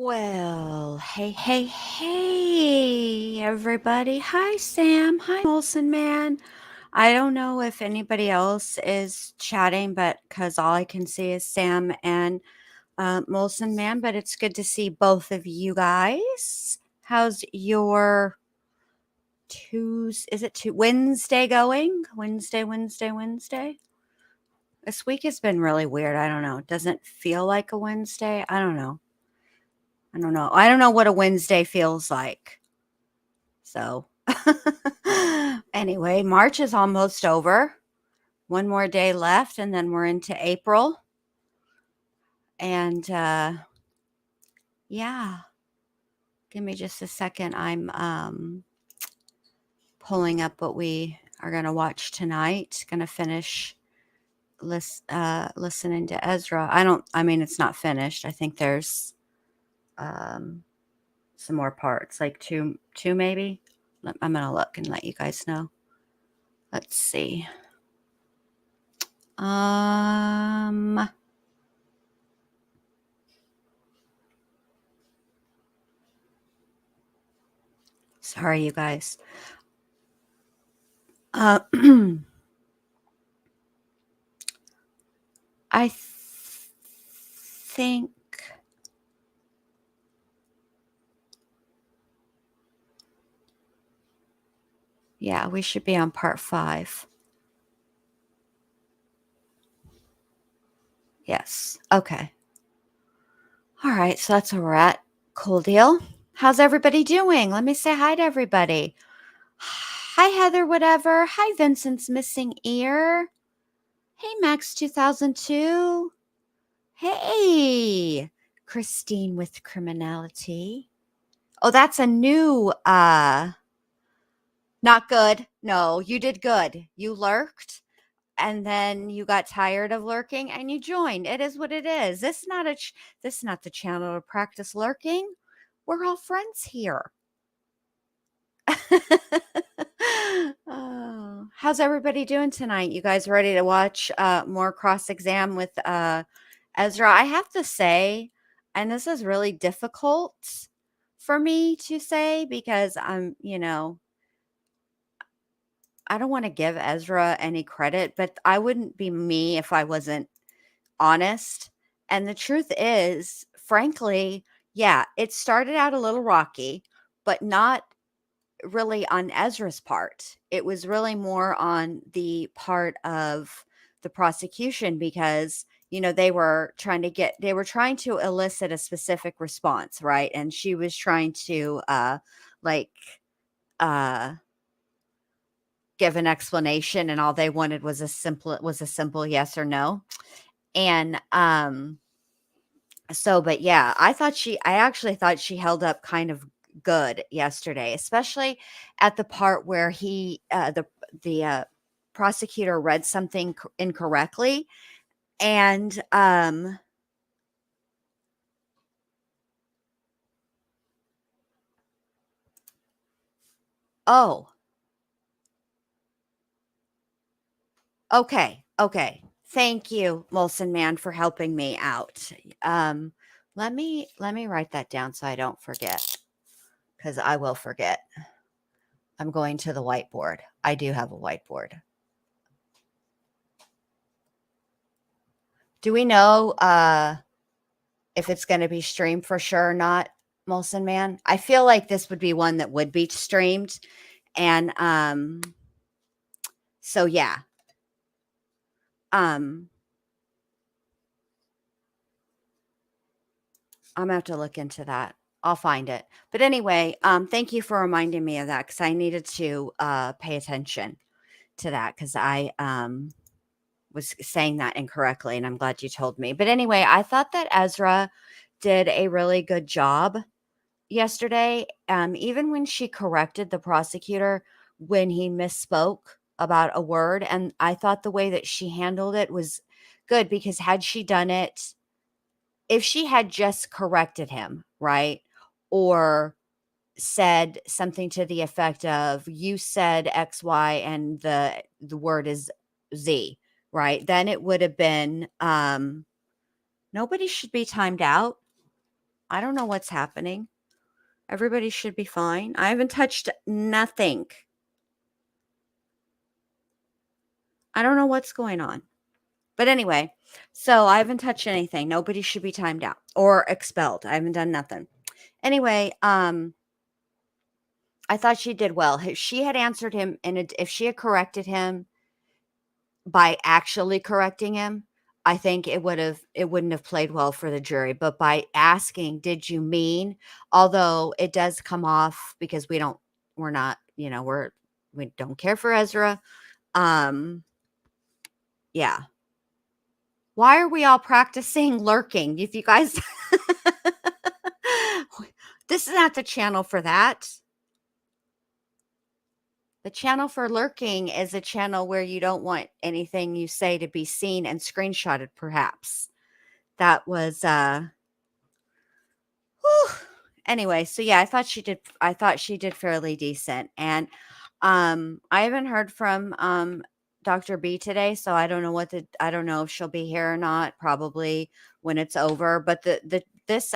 Well, hey, everybody. Hi, Sam. Hi, Molson Man. I don't know if anybody else is chatting, but because all I can see is Sam and Molson Man, but it's good to see both of you guys. How's your Wednesday going? Wednesday. This week has been really weird. I don't know. It doesn't feel like a Wednesday. I don't know. I don't know what a Wednesday feels like. So, anyway, March is almost over. One more day left, and then we're into April. And yeah, give me just a second. I'm pulling up what we are going to watch tonight. Going to finish listening to Ezra. I mean, it's not finished. I think there's some more parts, like two maybe. I'm going to look and let you guys know. Let's see. Sorry, you guys. I think yeah, we should be on part 5. Yes. Okay. All right. So that's where we're at. Cool deal. How's everybody doing? Let me say hi to everybody. Hi, Heather, whatever. Hi, Vincent's missing ear. Hey, Max 2002. Hey, Christine with criminality. Oh, that's a new not good. No, you did good. You lurked and then you got tired of lurking and you joined. It is what it is. This is not the channel to practice lurking. We're all friends here. Oh, how's everybody doing tonight? You guys ready to watch more cross exam with Ezra? I have to say, and this is really difficult for me to say because I don't want to give Ezra any credit, but I wouldn't be me if I wasn't honest. And the truth is, frankly, yeah, it started out a little rocky, but not really on Ezra's part. It was really more on the part of the prosecution because they were trying to elicit a specific response, right? And she was trying to like uh give an explanation, and all they wanted was a simple yes or no. And but yeah, I actually thought she held up kind of good yesterday, especially at the part where the prosecutor read something incorrectly. And oh, okay, thank you, Molson Man, for helping me out. um let me write that down so I don't forget, because I will forget. I'm going to the whiteboard. I do have a whiteboard. Do we know if it's going to be streamed for sure or not, Molson Man? I feel like this would be one that would be streamed. And so yeah. I'm gonna have to look into that. I'll find it. But anyway, thank you for reminding me of that, because I needed to pay attention to that, because I was saying that incorrectly, and I'm glad you told me. But anyway, I thought that Ezra did a really good job yesterday. Even when she corrected the prosecutor when he misspoke about a word, and I thought the way that she handled it was good, because had she done it, if she had just corrected him, right, or said something to the effect of, you said XY and the word is Z, right, then it would have been nobody should be timed out. I don't know what's happening. Everybody should be fine. I haven't touched nothing. I don't know what's going on. But anyway, so I haven't touched anything. Nobody should be timed out or expelled. I haven't done nothing. Anyway, I thought she did well. If she had answered him and if she had corrected him by actually correcting him, I think it wouldn't have played well for the jury. But by asking, did you mean, although it does come off because we're not, we don't care for Ezra. Um, yeah. Why are we all practicing lurking? If you guys, this is not the channel for that. The channel for lurking is a channel where you don't want anything you say to be seen and screenshotted, perhaps. That was, whew. Anyway, so yeah, I thought she did fairly decent. And I haven't heard from Dr. B today, so I don't know if she'll be here or not, probably when it's over. But this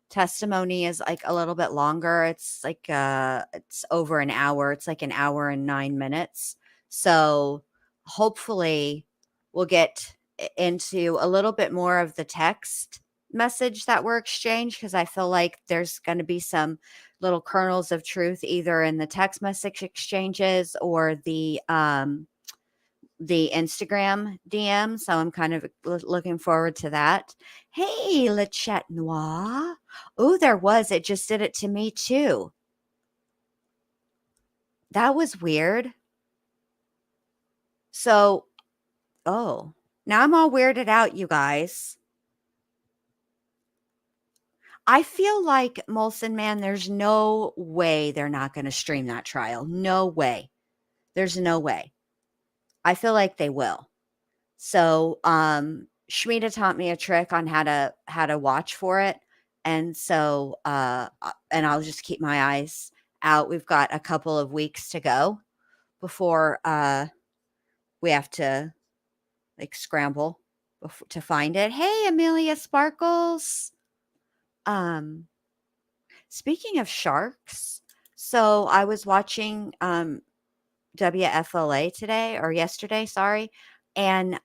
testimony is like a little bit longer. It's like it's over an hour. It's like an hour and 9 minutes. So hopefully we'll get into a little bit more of the text message that were exchanged, because I feel like there's going to be some little kernels of truth either in the text message exchanges or the Instagram DM. So I'm kind of looking forward to that. Hey, Le Chat Noir. Oh, it just did it to me too. That was weird. So, oh, now I'm all weirded out, you guys. I feel like Molson Man, there's no way they're not going to stream that trial. No way. There's no way. I feel like they will. So, Shmita taught me a trick on how to watch for it. And so, and I'll just keep my eyes out. We've got a couple of weeks to go before, we have to like scramble to find it. Hey, Amelia Sparkles. Um, Speaking of sharks, so I was watching WFLA today or yesterday, sorry, and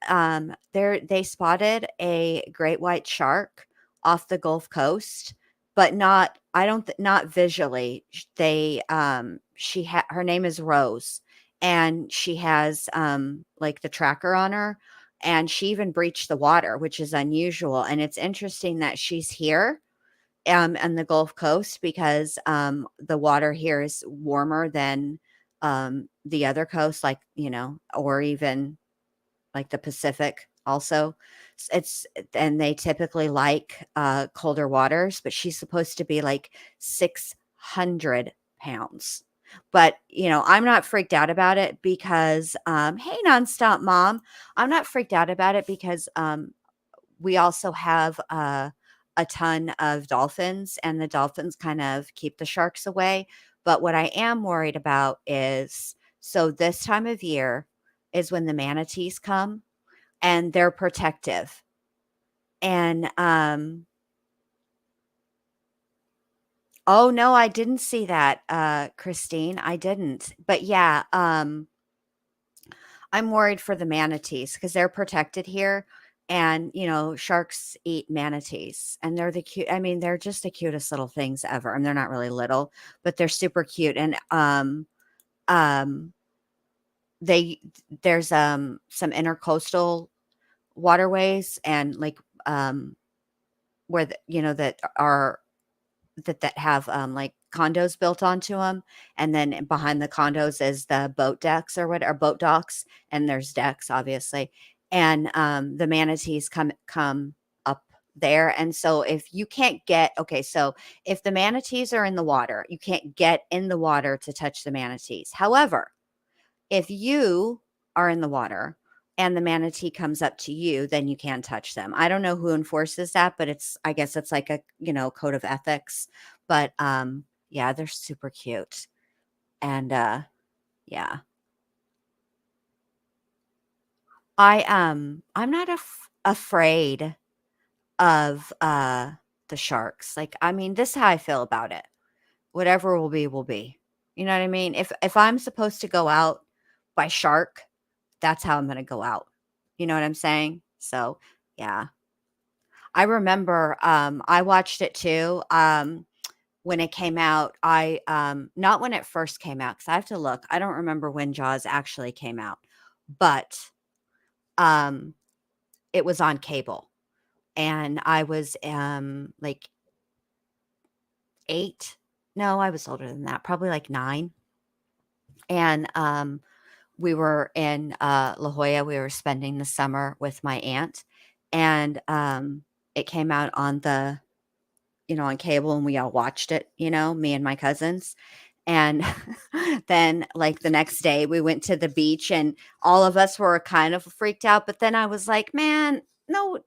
they spotted a great white shark off the Gulf Coast, but not I don't not visually. They her name is Rose, and she has like the tracker on her, and she even breached the water, which is unusual. And it's interesting that she's here and the Gulf Coast, because the water here is warmer than the other coast, like, or even like the Pacific also. It's and they typically like colder waters, but she's supposed to be like 600 pounds. But I'm not freaked out about it because hey, Nonstop Mom, I'm not freaked out about it because we also have a ton of dolphins, and the dolphins kind of keep the sharks away. But what I am worried about is, so this time of year is when the manatees come, and they're protective. And oh no, I didn't see that, Christine. I didn't. But yeah, I'm worried for the manatees because they're protected here. And, sharks eat manatees, and they're the cute. I mean, they're just the cutest little things ever. And they're not really little, but they're super cute. And, um, they, there's, some intercoastal waterways and like, where, that are, that have, like condos built onto them, and then behind the condos is the boat decks or what, or boat docks, and there's decks obviously, and the manatees come up there. And so if you can't get okay, so if the manatees are in the water, you can't get in the water to touch the manatees. However, if you are in the water and the manatee comes up to you, then you can touch them. I don't know who enforces that, but I guess it's like a, code of ethics. But yeah, they're super cute. And yeah. I'm not afraid of the sharks. Like, I mean, this is how I feel about it. Whatever will be, will be. You know what I mean? If I'm supposed to go out by shark, that's how I'm going to go out. You know what I'm saying? So, yeah. I remember I watched it too. When it came out, not when it first came out, because I have to look. I don't remember when Jaws actually came out, but um it was on cable, and I was like 8. No, I was older than that, probably like 9. And we were in La Jolla. We were spending the summer with my aunt, and it came out on on cable, and we all watched it, me and my cousins. And then, like, the next day, we went to the beach, and all of us were kind of freaked out. But then I was like, man, no,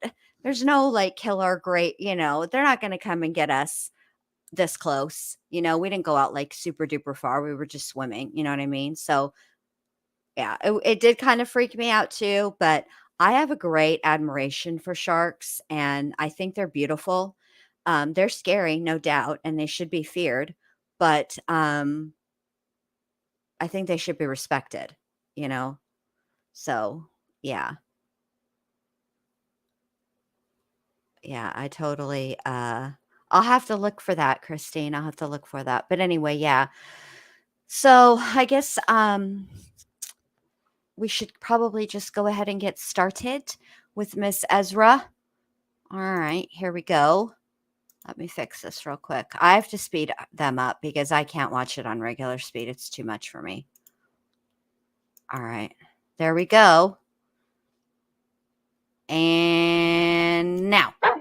there's no like killer great, they're not going to come and get us this close. We didn't go out like super duper far. We were just swimming. You know what I mean? So, yeah, it did kind of freak me out too. But I have a great admiration for sharks, and I think they're beautiful. They're scary, no doubt, and they should be feared. But I think they should be respected, you know? So, yeah. Yeah, I totally, I'll have to look for that, Christine. I'll have to look for that. But anyway, yeah. So, I guess, we should probably just go ahead and get started with Miss Ezra. All right, here we go. Let me fix this real quick. I have to speed them up because I can't watch it on regular speed. It's too much for me. All right, there we go. And now. All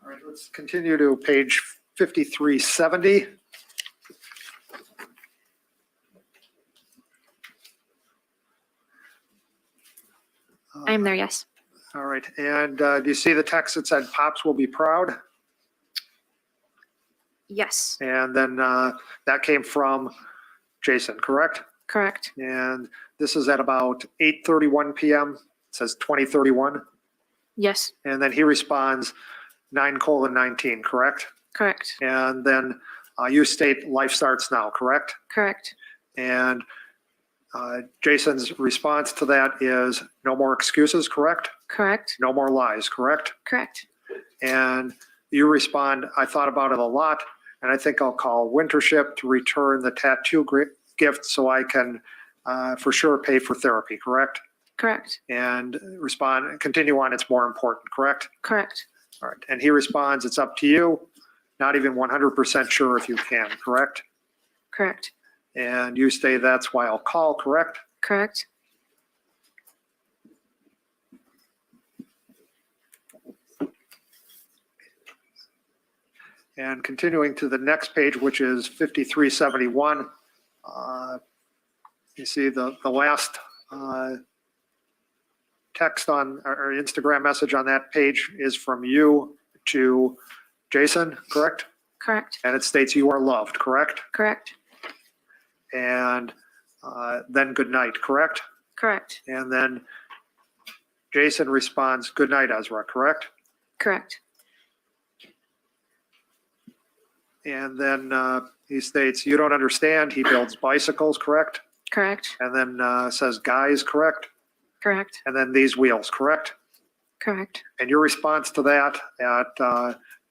right, let's continue to page 5370. I'm there, yes. All right, and do you see the text that said "Pops will be proud"? Yes, And then that came from Jason, correct? correct. And this is at about 8:31 p.m. It says 2031. Yes, And then he responds 9:19, correct? correct. And then you state life starts now, correct? Correct. And Jason's response to that is no more excuses, correct? Correct. No more lies, correct? Correct. And you respond, I thought about it a lot, and I think I'll call Wintership to return the tattoo gift so I can for sure pay for therapy, correct? Correct. And continue on, it's more important, correct? Correct. All right, and he responds, it's up to you, not even 100% sure if you can, correct? Correct. And you say that's why I'll call, correct? Correct. And continuing to the next page, which is 5371, you see the last text on or Instagram message on that page is from you to Jason, correct? Correct. And it states you are loved, correct? Correct. And then good night, correct? Correct. And then Jason responds, good night, Ezra, correct? Correct. And then he states, you don't understand, he builds bicycles, correct? Correct. And then says guys, correct? Correct. And then these wheels, correct? Correct. And your response to that at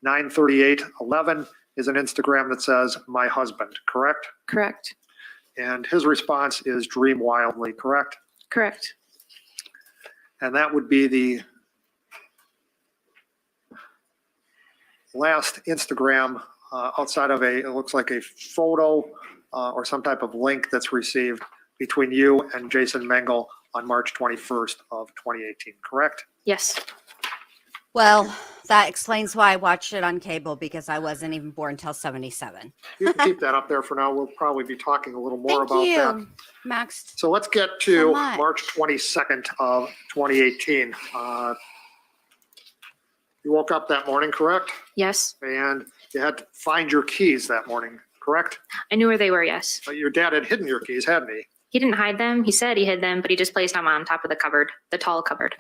9:38:11 is an Instagram that says my husband, correct? Correct. And his response is dream wildly, correct? Correct. And that would be the last Instagram outside of it looks like a photo or some type of link that's received between you and Jason Mengel on March 21st of 2018, correct? Yes. Well, that explains why I watched it on cable, because I wasn't even born until 77. You can keep that up there for now. We'll probably be talking a little more Thank about you, that. Max. So let's get to So much. March 22nd of 2018. You woke up that morning, correct? Yes. And you had to find your keys that morning, correct? I knew where they were, yes. But your dad had hidden your keys, hadn't he? He didn't hide them. He said he hid them, but he just placed them on top of the cupboard, the tall cupboard.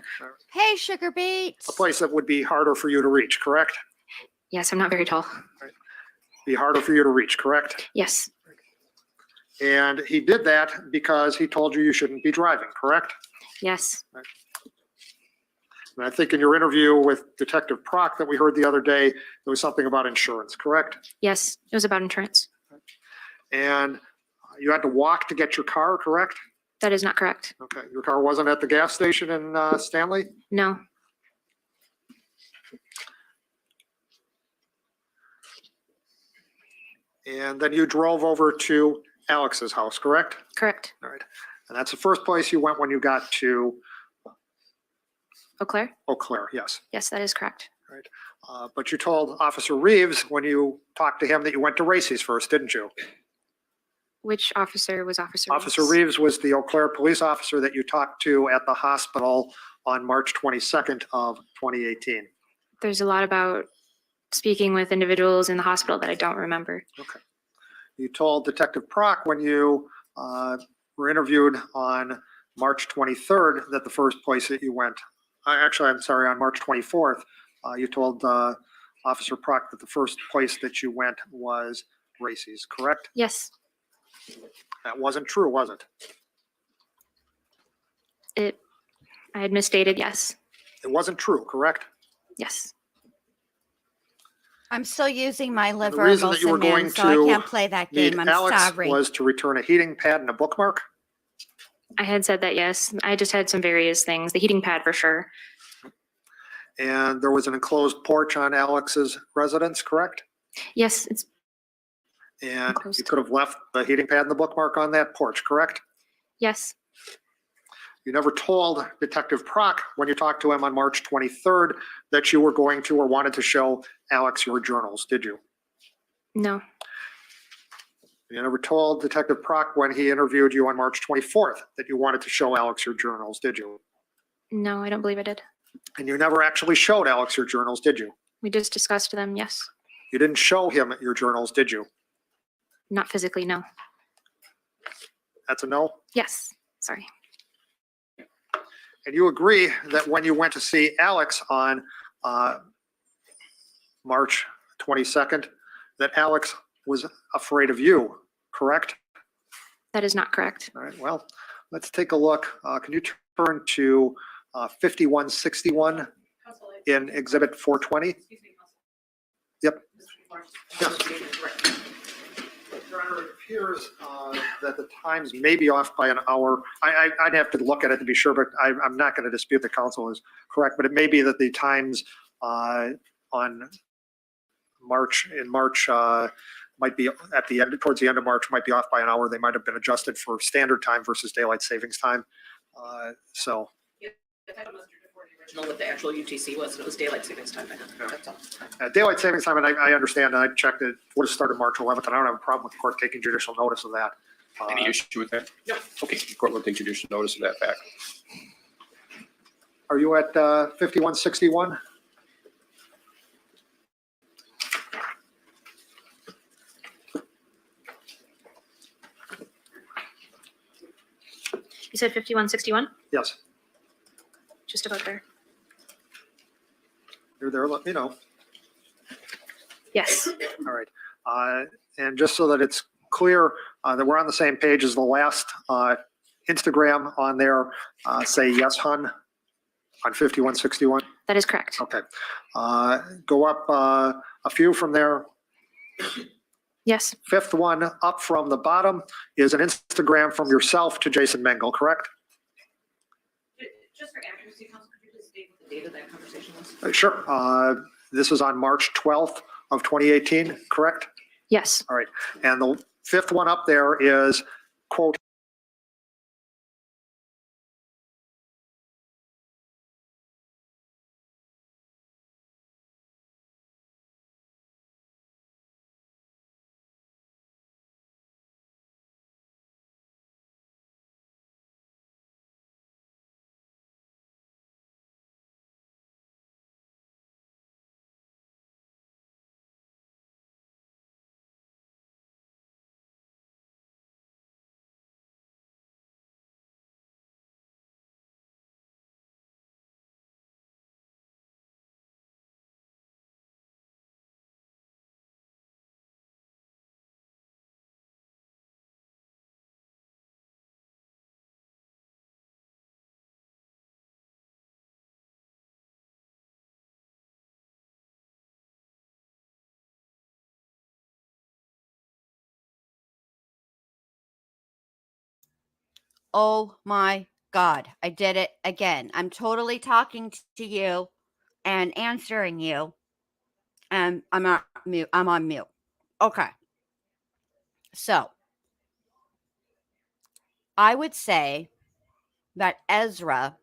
Hey, sugar beets. A place that would be harder for you to reach, correct? Yes, I'm not very tall. Be harder for you to reach, correct? Yes. And he did that because he told you you shouldn't be driving, correct? Yes. And I think in your interview with Detective Prock that we heard the other day, there was something about insurance, correct? Yes. It was about insurance. And you had to walk to get your car, correct? That is not correct. Okay, your car wasn't at the gas station in Stanley? No. And then you drove over to Alex's house, correct? Correct. All right. And that's the first place you went when you got to Eau Claire? Eau Claire, yes. Yes, that is correct. But you told Officer Reeves when you talked to him that you went to Racy's first, didn't you? Which officer was Officer Officer Reeves was the Eau Claire police officer that you talked to at the hospital on March 22nd of 2018. There's a lot about speaking with individuals in the hospital that I don't remember. Okay. You told Detective Prock when you were interviewed on March 23rd that the first place that you went, I'm sorry, on March 24th, you told Officer Prock that the first place that you went was Racy's, correct? Yes. That wasn't true, was it? I had misstated. Yes. It wasn't true, correct? Yes. I'm still using my the liver reason that you were emulsion, going man, so I to can't play that Meet game. I'm Alex sorry. was to return a heating pad and a bookmark. I had said that. Yes. I just had some various things. The heating pad for sure. And there was an enclosed porch on Alex's residence, correct? Yes. It's And Enclosed. you could have left the heating pad and the bookmark on that porch, correct? yes. You never told Detective Prock when you talked to him on March 23rd that you were going to or wanted to show Alex your journals, did you? No. You never told Detective Prock when he interviewed you on March 24th that you wanted to show Alex your journals, did you? No, I don't believe I did. And you never actually showed Alex your journals, did you? We just discussed them. Yes. You didn't show him your journals, did you? Not physically. No. That's a no? Yes. Sorry. And you agree that when you went to see Alex on March 22nd, that Alex was afraid of you, correct? That is not correct. All right, well, let's take a look. Can you turn to 5161 in Exhibit 420? Yep. Your Honor, it appears that the times may be off by an hour. I'd have to look at it to be sure, but I'm not going to dispute the counsel is correct, but it may be that the times on March might be at the end, towards the end of March, might be off by an hour. They might have been adjusted for standard time versus daylight savings time. So. I thought it was before the original what the actual UTC was, and it was daylight savings time. That's all. Daylight savings time, and I understand, and I checked it, would have started March 11th, and I don't have a problem with the court taking judicial notice of that. Any issue with that? No. Okay, the court will take judicial notice of that fact. Are you at 5161? You said 5161? Yes, Just about there. you're there, let me know. Yes. All right. And just so that it's clear that we're on the same page as the last Instagram on there, say yes, hun, on 5161. That is correct. Okay. Go up a few from there. Yes. Fifth one up from the bottom is an Instagram from yourself to Jason Mengel, correct? Just for accuracy, counsel, could you please state what the date of that conversation was? Sure. This is on March 12th of 2018, correct? Yes. All right. And the fifth one up there is, quote, Oh my God, I did it again. I'm totally talking to you and answering you, and I'm on mute. I'm on mute. Okay. So I would say that Ezra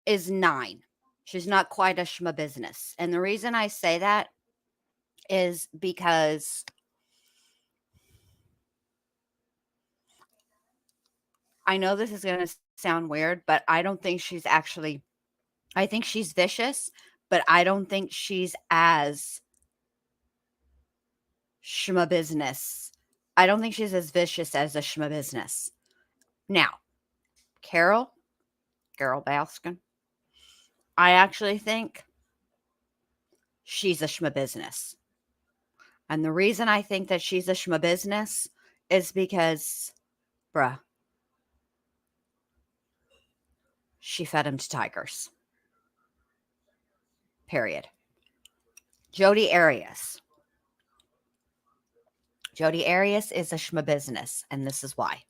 is 9. She's not quite a schma business. And the reason I say that is because I know this is going to sound weird, but I don't think she's actually, I think she's vicious, but I don't think she's as schma business. I don't think she's as vicious as a schma business. Now, Carol Baskin, I actually think she's a schma business. And the reason I think that she's a schma business is because, bruh, she fed him to tigers. Period. Jodi Arias. Jodi Arias is a schma business, and this is why.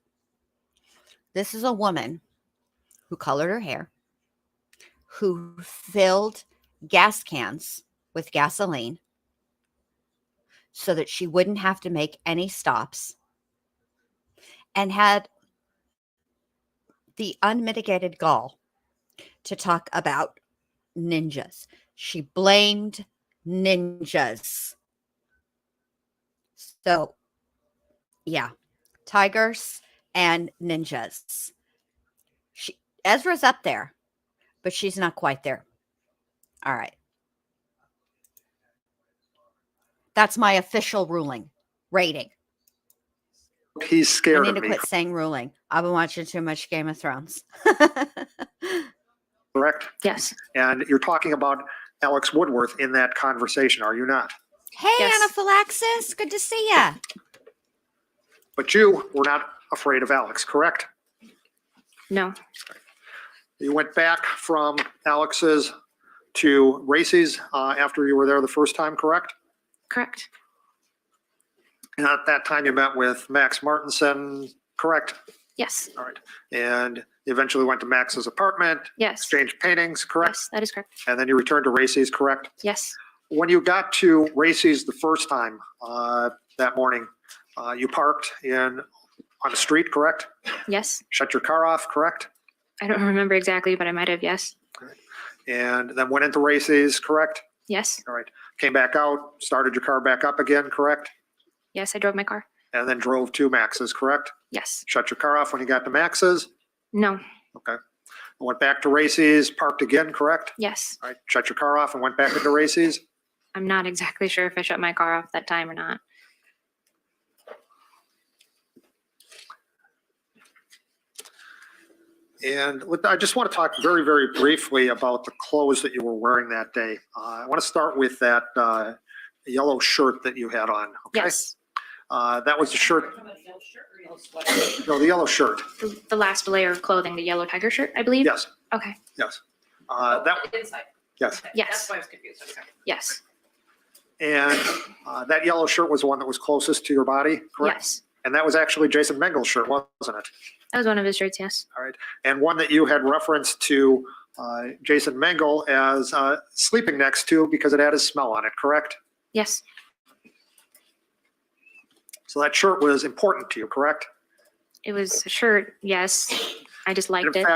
This is a woman who colored her hair, who filled gas cans with gasoline so that she wouldn't have to make any stops, and had the unmitigated gall to talk about ninjas. She blamed ninjas. So, yeah, tigers and ninjas. Ezra's up there, but she's not quite there. All right. That's my official rating. He's I scared need of to me, quit saying ruling. I've been watching too much Game of Thrones. correct? Yes. And you're talking about Alex Woodworth in that conversation, are you not? Hey, Yes. Anaphylaxis. Good to see ya. But you were not afraid of Alex, correct? No. You went back from Alex's to Racy's after you were there the first time, correct? Correct. And at that time you met with Max Martinson, correct? Yes. All right. And you eventually went to Max's apartment, Yes. exchanged paintings, correct? Yes, that is correct. And then you returned to Racy's, correct? Yes. When you got to Racy's the first time that morning, you parked on the street, correct? Yes. Shut your car off, correct? I don't remember exactly, but I might have. Yes. And then went into Racy's, correct? Yes. All right. Came back out, started your car back up again, correct? Yes, I drove my car. And then drove to Max's, correct? Yes. Shut your car off when you got to Max's? No. Okay. Went back to Racy's, parked again, correct? Yes. All right. Shut your car off and went back into Racy's? I'm not exactly sure if I shut my car off that time or not. And I just want to talk very, very briefly about the clothes that you were wearing that day. I want to start with that yellow shirt that you had on. Okay. Yes. That was the shirt, Talking about a yellow shirt or yellow sweater? no, the yellow shirt. The last layer of clothing, the yellow tiger shirt, I believe. Yes, Okay. yes. Oh, That, inside. yes. Okay, Yes. That's why I was confused. Okay. Yes. And that yellow shirt was the one that was closest to your body, correct? Yes. And that was actually Jason Mengel's shirt, wasn't it? That was one of his shirts. Yes. All right. And one that you had referenced to Jason Mengel as sleeping next to because it had his smell on it, correct? Yes. So that shirt was important to you, correct? It was a shirt. Yes. I just liked it.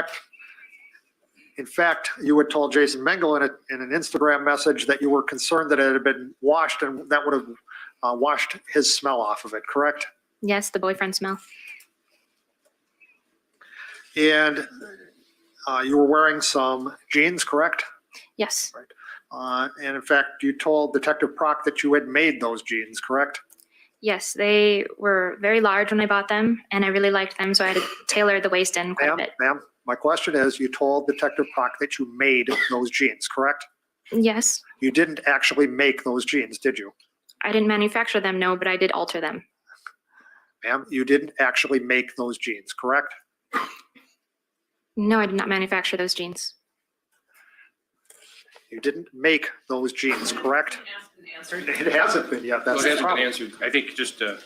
In fact, you had told Jason Mengel in an Instagram message that you were concerned that it had been washed and that would have washed his smell off of it, correct? Yes. The boyfriend smell. And you were wearing some jeans, correct? Yes. And in fact, you told Detective Prock that you had made those jeans, correct? Yes. They were very large when I bought them, and I really liked them, so I had to tailor the waist in quite a bit. Ma'am, my question is, you told Detective Prock that you made those jeans, correct? Yes. You didn't actually make those jeans, did you? I didn't manufacture them, no, but I did alter them. Ma'am, you didn't actually make those jeans, correct? No, I did not manufacture those jeans. You didn't make those jeans, correct? Asked and answered. It hasn't been yet, No, that's it the hasn't been problem. answered. I think just have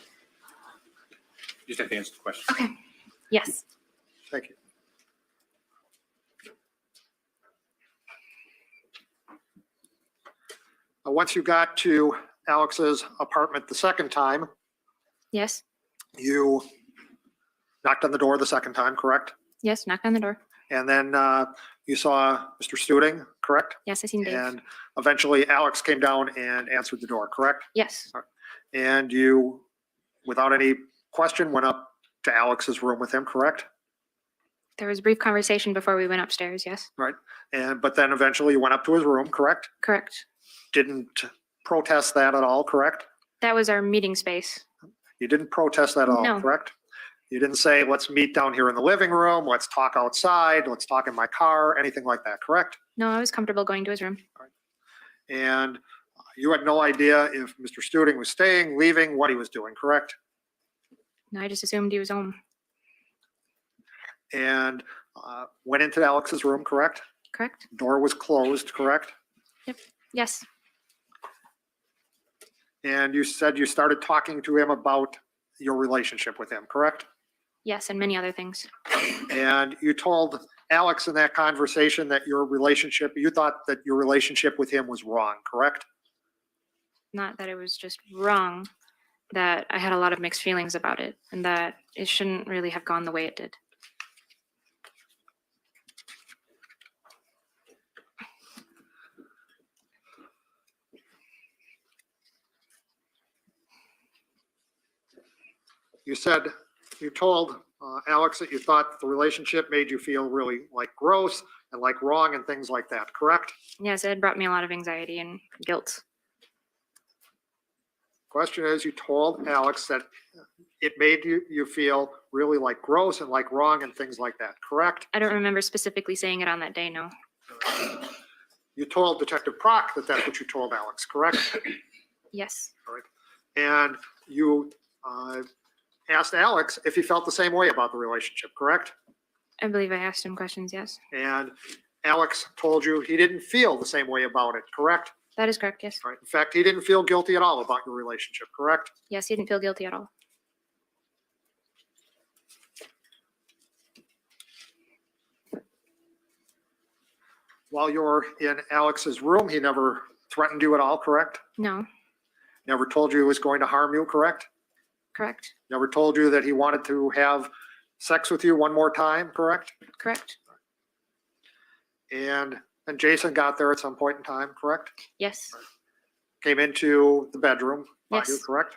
to answer the question. Okay. Yes. Thank you. Once you got to Alex's apartment the second time, Yes. you knocked on the door the second time, correct? Yes. Knocked on the door. And then you saw Mr. Studing, correct? Yes. I seen Dave. And eventually Alex came down and answered the door, correct? Yes. And you, without any question, went up to Alex's room with him, correct? There was a brief conversation before we went upstairs. Yes. But then eventually you went up to his room, correct? Correct. Didn't protest that at all, correct? That was our meeting space. You didn't protest that at all, No. correct? You didn't say, let's meet down here in the living room, let's talk outside, let's talk in my car, anything like that, correct? No, I was comfortable going to his room. And you had no idea if Mr. Studing was staying, leaving, what he was doing, correct? No, I just assumed he was home. And went into Alex's room, correct? Correct. Door was closed, correct? Yes. And you said you started talking to him about your relationship with him, correct? Yes, and many other things. And you told Alex in that conversation that you thought that your relationship with him was wrong, correct? Not that it was just wrong, that I had a lot of mixed feelings about it, and that it shouldn't really have gone the way it did. You told Alex that you thought the relationship made you feel really like gross and like wrong and things like that, correct? Yes, it brought me a lot of anxiety and guilt. Question is, you told Alex that it made you feel really like gross and like wrong and things like that, correct? I don't remember specifically saying it on that day, no. You told Detective Prock that that's what you told Alex, correct? Yes. And you asked Alex if he felt the same way about the relationship, correct? I believe I asked him questions, yes. And Alex told you he didn't feel the same way about it, correct? That is correct, yes. In fact, he didn't feel guilty at all about your relationship, correct? Yes, he didn't feel guilty at all. While you were in Alex's room, he never threatened you at all, correct? No, Never told you he was going to harm you, correct? correct, Never told you that he wanted to have sex with you one more time, correct? correct. And Jason got there at some point in time, correct? Yes, Came into the bedroom, mind you, Yes. correct?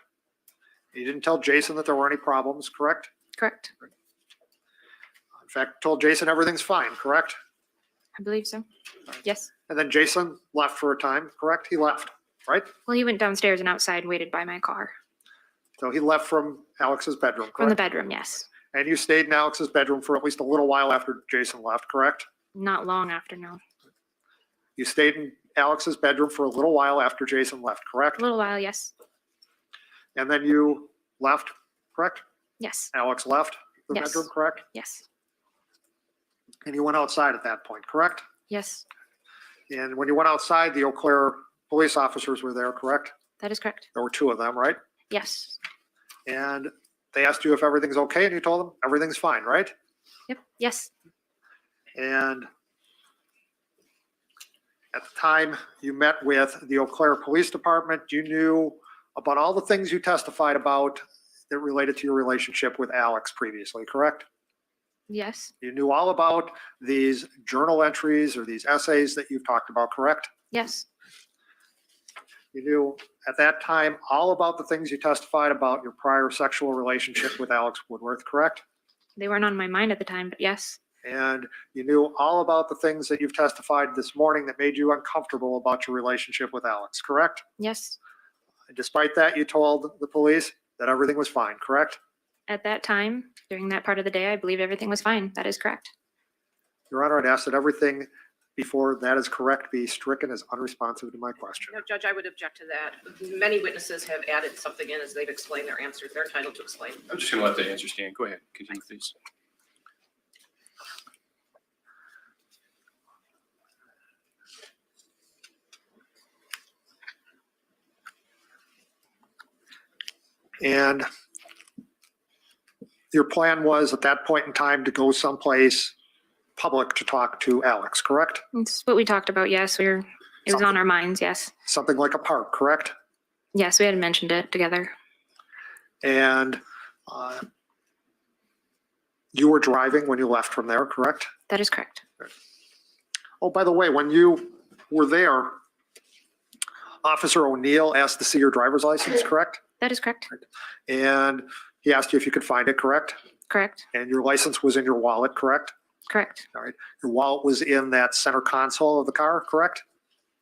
You didn't tell Jason that there were any problems, correct? correct. In fact, told Jason everything's fine, correct? I believe so. Yes. And then Jason left for a time, correct? He left, right? Well, he went downstairs and outside waited by my car. So he left from Alex's bedroom, From the correct? bedroom, yes. And you stayed in Alex's bedroom for at least a little while after Jason left, correct? Not long after, no. You stayed in Alex's bedroom for a little while after Jason left, correct? A little while, yes. And then you left, correct? Yes, Alex left the Yes. bedroom, correct? yes, And you went outside at that point, correct? yes. And when you went outside, the Eau Claire police officers were there, correct? That is correct. There were two of them, right? Yes. And they asked you if everything's okay, and you told them everything's fine, right? Yep. Yes. And at the time you met with the Eau Claire Police Department, you knew about all the things you testified about that related to your relationship with Alex previously, correct? Yes. You knew all about these journal entries or these essays that you've talked about, correct? Yes. You knew at that time all about the things you testified about your prior sexual relationship with Alex Woodworth, correct? They weren't on my mind at the time, but yes. And you knew all about the things that you've testified this morning that made you uncomfortable about your relationship with Alex, correct? Yes. Despite that, you told the police that everything was fine, correct? At that time, during that part of the day, I believed everything was fine. That is correct. Your Honor, I'd ask that everything before that is correct be stricken as unresponsive to my question. No, Judge, I would object to that. Many witnesses have added something in as they've explained their answers. They're entitled to explain. I'm just gonna let the answer stand. Go ahead, continue, please. And your plan was at that point in time to go someplace public to talk to Alex, correct? It's what we talked about. Yes, it was on Something- our minds. Yes. Something like a park, correct? Yes, we had mentioned it together. And you were driving when you left from there, correct? That is correct. Oh, by the way, when you were there, Officer O'Neill asked to see your driver's license, correct? That is correct. And he asked you if you could find it, correct? Correct. And your license was in your wallet, correct? Correct. All right. Your wallet was in that center console of the car, correct?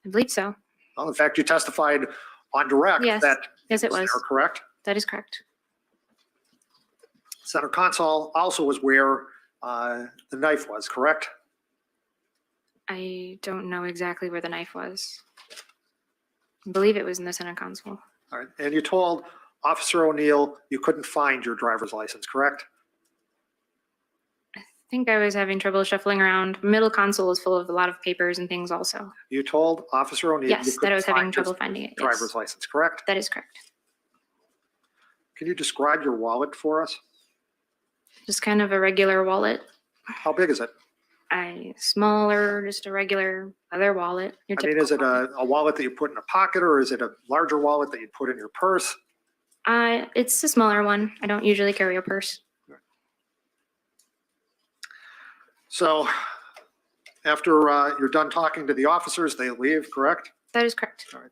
I believe so. Well, in fact, you testified on direct Yes. that Yes, it was was. there, correct? That is correct. Center console also was where the knife was, correct? I don't know exactly where the knife was. I believe it was in the center console. All right. And you told Officer O'Neill you couldn't find your driver's license, correct? I think I was having trouble shuffling around. Middle console is full of a lot of papers and things also. You told Officer O'Neill you Yes, that I couldn't was having find your trouble finding it. Yes. driver's license, correct? That is correct. Can you describe your wallet for us? Just kind of a regular wallet. How big is it? Smaller, just a regular leather wallet. Your I mean, is it typical wallet. a wallet that you put in a pocket or is it a larger wallet that you put in your purse? It's a smaller one. I don't usually carry a purse. So after you're done talking to the officers, they leave, correct? That is correct. All right.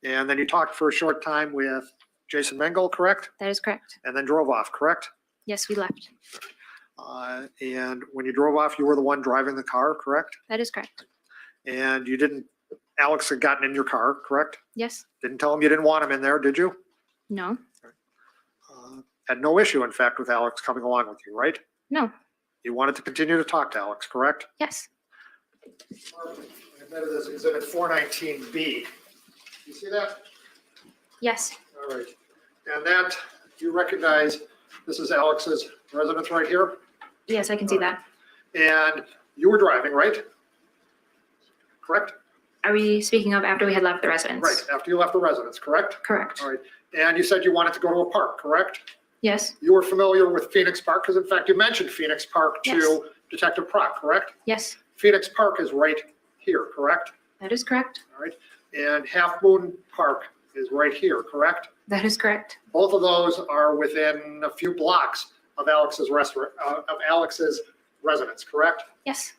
And then you talked for a short time with Jason Mengel, correct? That is correct. And then drove off, correct? Yes, we left. And when you drove off, you were the one driving the car, correct? That is correct. And you didn't, Alex had gotten in your car, correct? Yes. Didn't tell him you didn't want him in there, did you? No. Had no issue, in fact, with Alex coming along with you, right? No. You wanted to continue to talk to Alex, correct? Yes. That is exhibit 419B. You see that? Yes. All right. And that, you recognize, this is Alex's residence right here? Yes, I can see that. And you were driving, right? Correct? Are we speaking of after we had left the residence? Right, after you left the residence, correct? Correct. All right. And you said you wanted to go to a park, correct? Yes. You were familiar with Phoenix Park, because in fact, you mentioned Phoenix Park Yes. to Detective Prock, correct? Yes. Phoenix Park is right here, correct? That is correct. All right. And Half Moon Park is right here, correct? That is correct. Both of those are within a few blocks of Alex's residence, correct? Yes.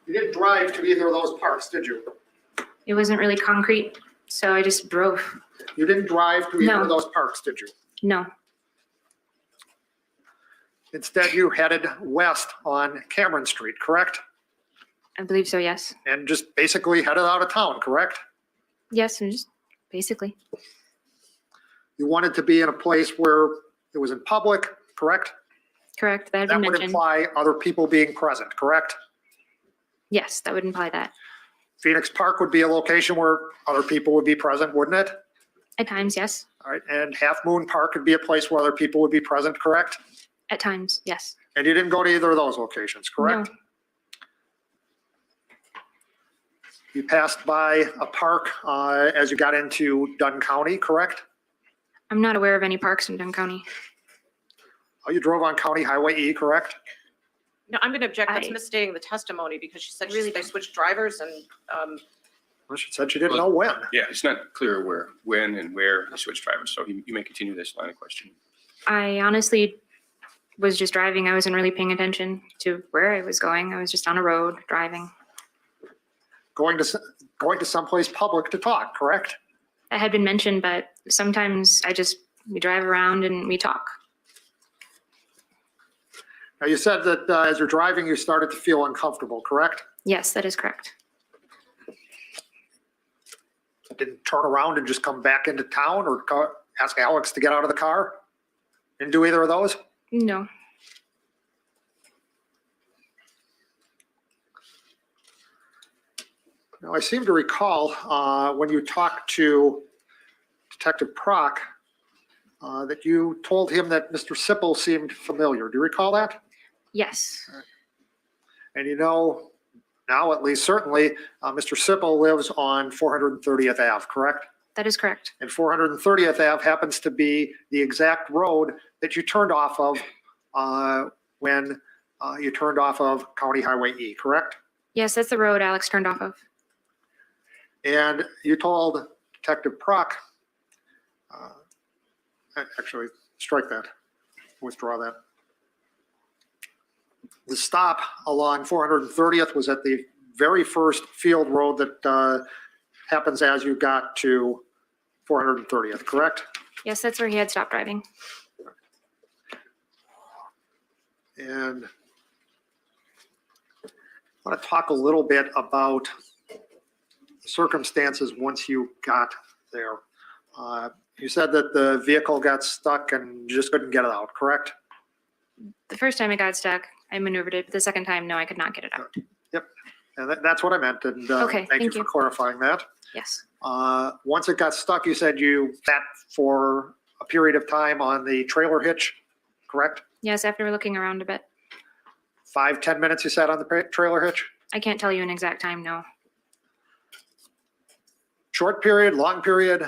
You didn't drive to either of those parks, did you? It wasn't really concrete, so I just drove. You didn't drive to either No. of those parks, did you? No. Instead, you headed west on Cameron Street, correct? I believe so, yes. And just basically headed out of town, correct? Yes, and just basically. You wanted to be in a place where it was in public, correct? Correct. That had That been would mentioned. imply other people being present, correct? Yes, that would imply that. Phoenix Park would be a location where other people would be present, wouldn't it? At times, yes. All right, and Half Moon Park would be a place where other people would be present, correct? At times, yes. And you didn't go to either of those locations, correct? No. You passed by a park as you got into Dunn County, correct? I'm not aware of any parks in Dunn County. Oh, you drove on County Highway E, correct? No, I'm going to object. That's I- misstating the testimony because she said Really they switched drivers and Well, she said she didn't know when. Yeah, it's not clear when and where he switched drivers, so you may continue this line of questioning. I honestly was just driving. I wasn't really paying attention to where I was going. I was just on a road driving. Going to someplace public to talk, correct? That had been mentioned, but sometimes we drive around and we talk. Now, you said that as you're driving, you started to feel uncomfortable, correct? Yes, that is correct. Didn't turn around and just come back into town or ask Alex to get out of the car? Didn't do either of those? No. Now, I seem to recall when you talked to Detective Prock that you told him that Mr. Sipple seemed familiar. Do you recall that? Yes. And you know, now at least certainly, Mr. Sipple lives on 430th Ave, correct? That is correct. And 430th Ave happens to be the exact road that you turned off of when you turned off of County Highway E, correct? Yes, that's the road Alex turned off of. And you told Detective Prock, actually, strike that, withdraw that. The stop along 430th was at the very first field road that happens as you got to 430th, correct? Yes, that's where he had stopped driving. And I want to talk a little bit about circumstances once you got there. You said that the vehicle got stuck and you just couldn't get it out, correct? The first time it got stuck, I maneuvered it. But the second time, no, I could not get it out. Yep. And that's what I meant. And Okay, thank you thank for you. clarifying that. Yes. Once it got stuck, you said you sat for a period of time on the trailer hitch, correct? Yes, after looking around a bit. 5-10 minutes you sat on the trailer hitch? I can't tell you an exact time, no. Short period, long period?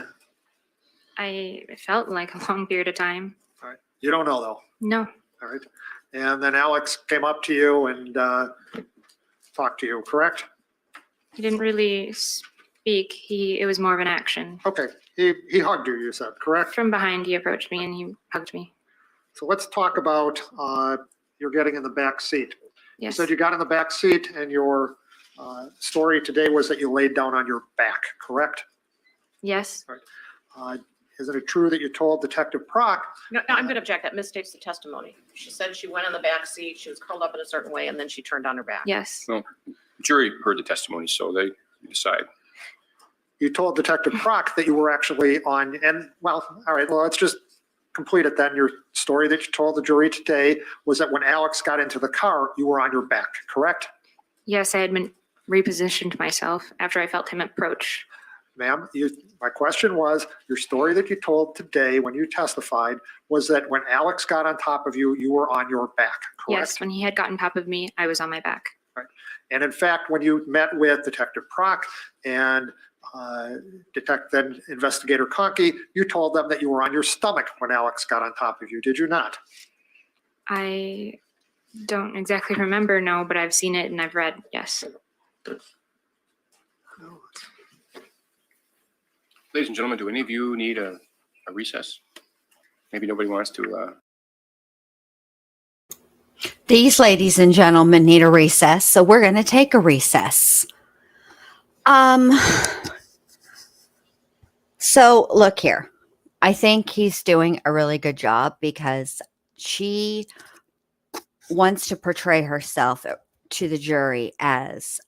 It felt like a long period of time. All right. You don't know though. No, All right. And then Alex came up to you and talked to you, correct? he didn't really speak. It was more of an action. Okay. He hugged you, you said, correct? From behind, he approached me and he hugged me. So let's talk about you're getting in the back seat. You Yes. said you got in the back seat and your story today was that you laid down on your back, correct? Yes. Isn't it true that you told Detective Prock? No, I'm going to object. That misstates the testimony. She said she went on the back seat, she was curled up in a certain way, and then she turned on her back. Yes. Jury heard the testimony, so they decide. You told Detective Prock that you were actually on, and well, all right, well, let's just complete it then. Your story that you told the jury today was that when Alex got into the car, you were on your back, correct? Yes, I had been repositioned myself after I felt him approach. Ma'am, my question was, your story that you told today when you testified was that when Alex got on top of you, you were on your back, correct? Yes, when he had gotten top of me, I was on my back. And in fact, when you met with Detective Prock and then Investigator Conkey, you told them that you were on your stomach when Alex got on top of you, did you not? I don't exactly remember, no, but I've seen it and I've read, yes. Ladies and gentlemen, do any of you need a recess? Maybe nobody wants to. These ladies and gentlemen need a recess, so we're going to take a recess. So look here. I think he's doing a really good job because she wants to portray herself to the jury as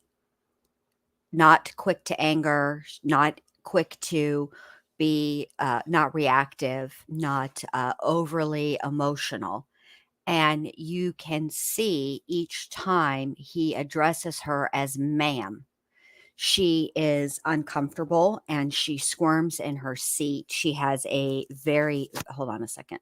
not quick to anger, not quick to be, not reactive, not overly emotional. And you can see each time he addresses her as ma'am, she is uncomfortable and she squirms in her seat. She has a very, hold on a second.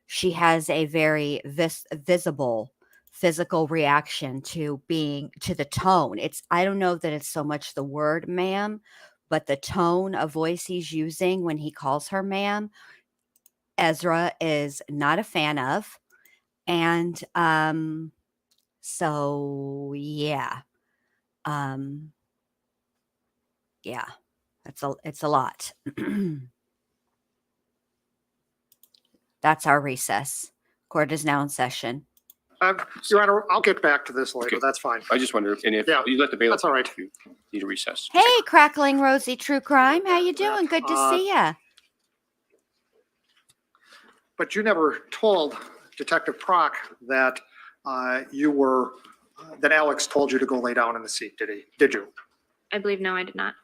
She has a very visible physical reaction to the tone. I don't know that it's so much the word ma'am, but the tone of voice he's using when he calls her ma'am, Ezra is not a fan of. And so yeah. Yeah, it's a lot. That's our recess. Court is now in session. Your Honor, I'll get back to this later. Okay. That's fine. I just wonder, and if Yeah, you let the bailiff. that's all right. If you need a recess. Hey, Crackling Rosie True Crime, how you doing? Good to see ya. But you never told Detective Prock that that Alex told you to go lay down in the seat, did he? Did you? I believe, no, I did not.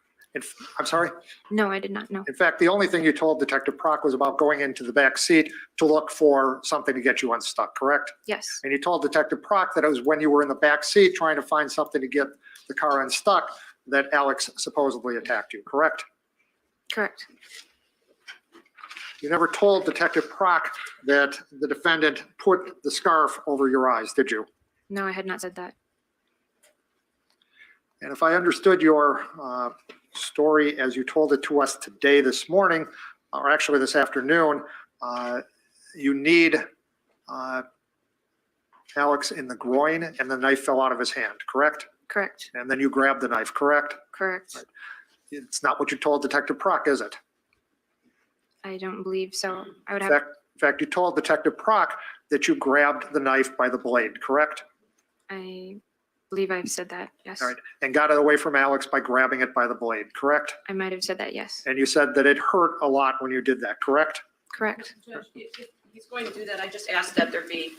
I'm sorry? No, I did not know. In fact, the only thing you told Detective Prock was about going into the back seat to look for something to get you unstuck, correct? Yes, And you told Detective Prock that it was when you were in the back seat trying to find something to get the car unstuck that Alex supposedly attacked you, correct? correct. You never told Detective Prock that the defendant put the scarf over your eyes, did you? No, I had not said that. And if I understood your story as you told it to us today, this morning, or actually this afternoon, you need Alex in the groin and the knife fell out of his hand, correct? Correct. And then you grabbed the knife, correct? Correct. Right. It's not what you told Detective Prock, is it? I don't believe so. I would In have, fact, you told Detective Prock that you grabbed the knife by the blade, correct? I believe I've said that, yes. All right, and got it away from Alex by grabbing it by the blade, correct? I might have said that, yes. And you said that it hurt a lot when you did that, correct? Correct. Judge, if he's going to do that, I just asked that there be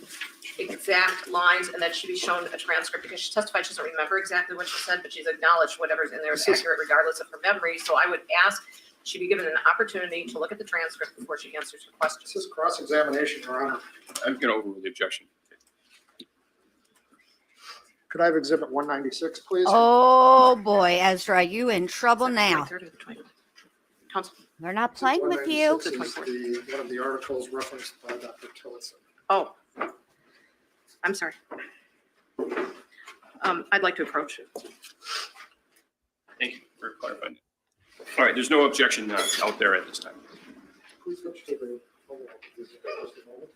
exact lines and that she be shown a transcript because she testified she doesn't remember exactly what she said, but she's acknowledged whatever's in there is accurate regardless of her memory. So I would ask she be given an opportunity to look at the transcript before she answers her questions. This is cross-examination, Your Honor. I'm going to overrule the objection. Could I have Exhibit 196, please? Oh boy, Ezra, you in trouble now. 23rd or the 20th? Counsel. They're not playing with you. 196 is one of the articles referenced by Dr. Tillotson. Oh, I'm sorry. I'd like to approach it. Thank you for clarifying. All right, there's no objection out there at this time. Please switch to the just a moment.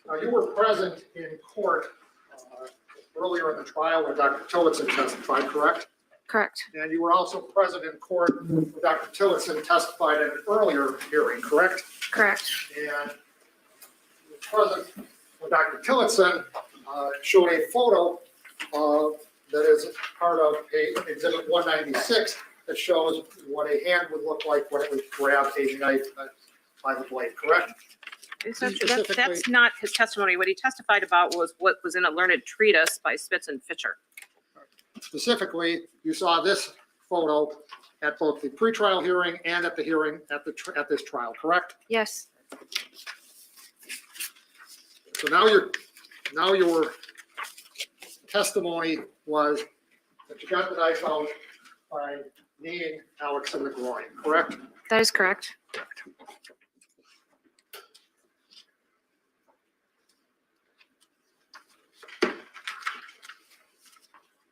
Now, you were present in court earlier in the trial when Dr. Tillotson testified, correct? Correct. And you were also present in court when Dr. Tillotson testified at an earlier hearing, correct? Correct. And you were present when Dr. Tillotson showed a photo that is part of Exhibit 196 that shows what a hand would look like when it would grab a knife by the blade, correct? That's not his testimony. What he testified about was what was in a learned treatise by Spitz and Fisher. Specifically, you saw this photo at both the pretrial hearing and at the hearing at this trial, correct? Yes. So now your testimony was that you got the knife out by kneeing Alex in the groin, correct? That is correct.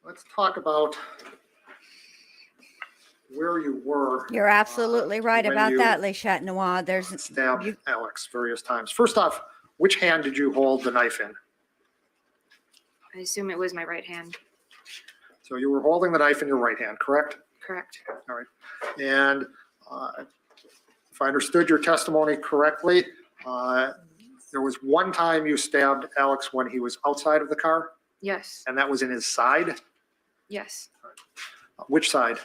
Let's talk about where you were. You're absolutely right when about you that, Le Chat-Noir. There's Stabbed you- Alex various times. First off, which hand did you hold the knife in? I assume it was my right hand. So you were holding the knife in your right hand, correct? Correct. And if I understood your testimony correctly, there was one time you stabbed Alex when he was outside of the car, Yes. and that was in his side. Yes. Which side?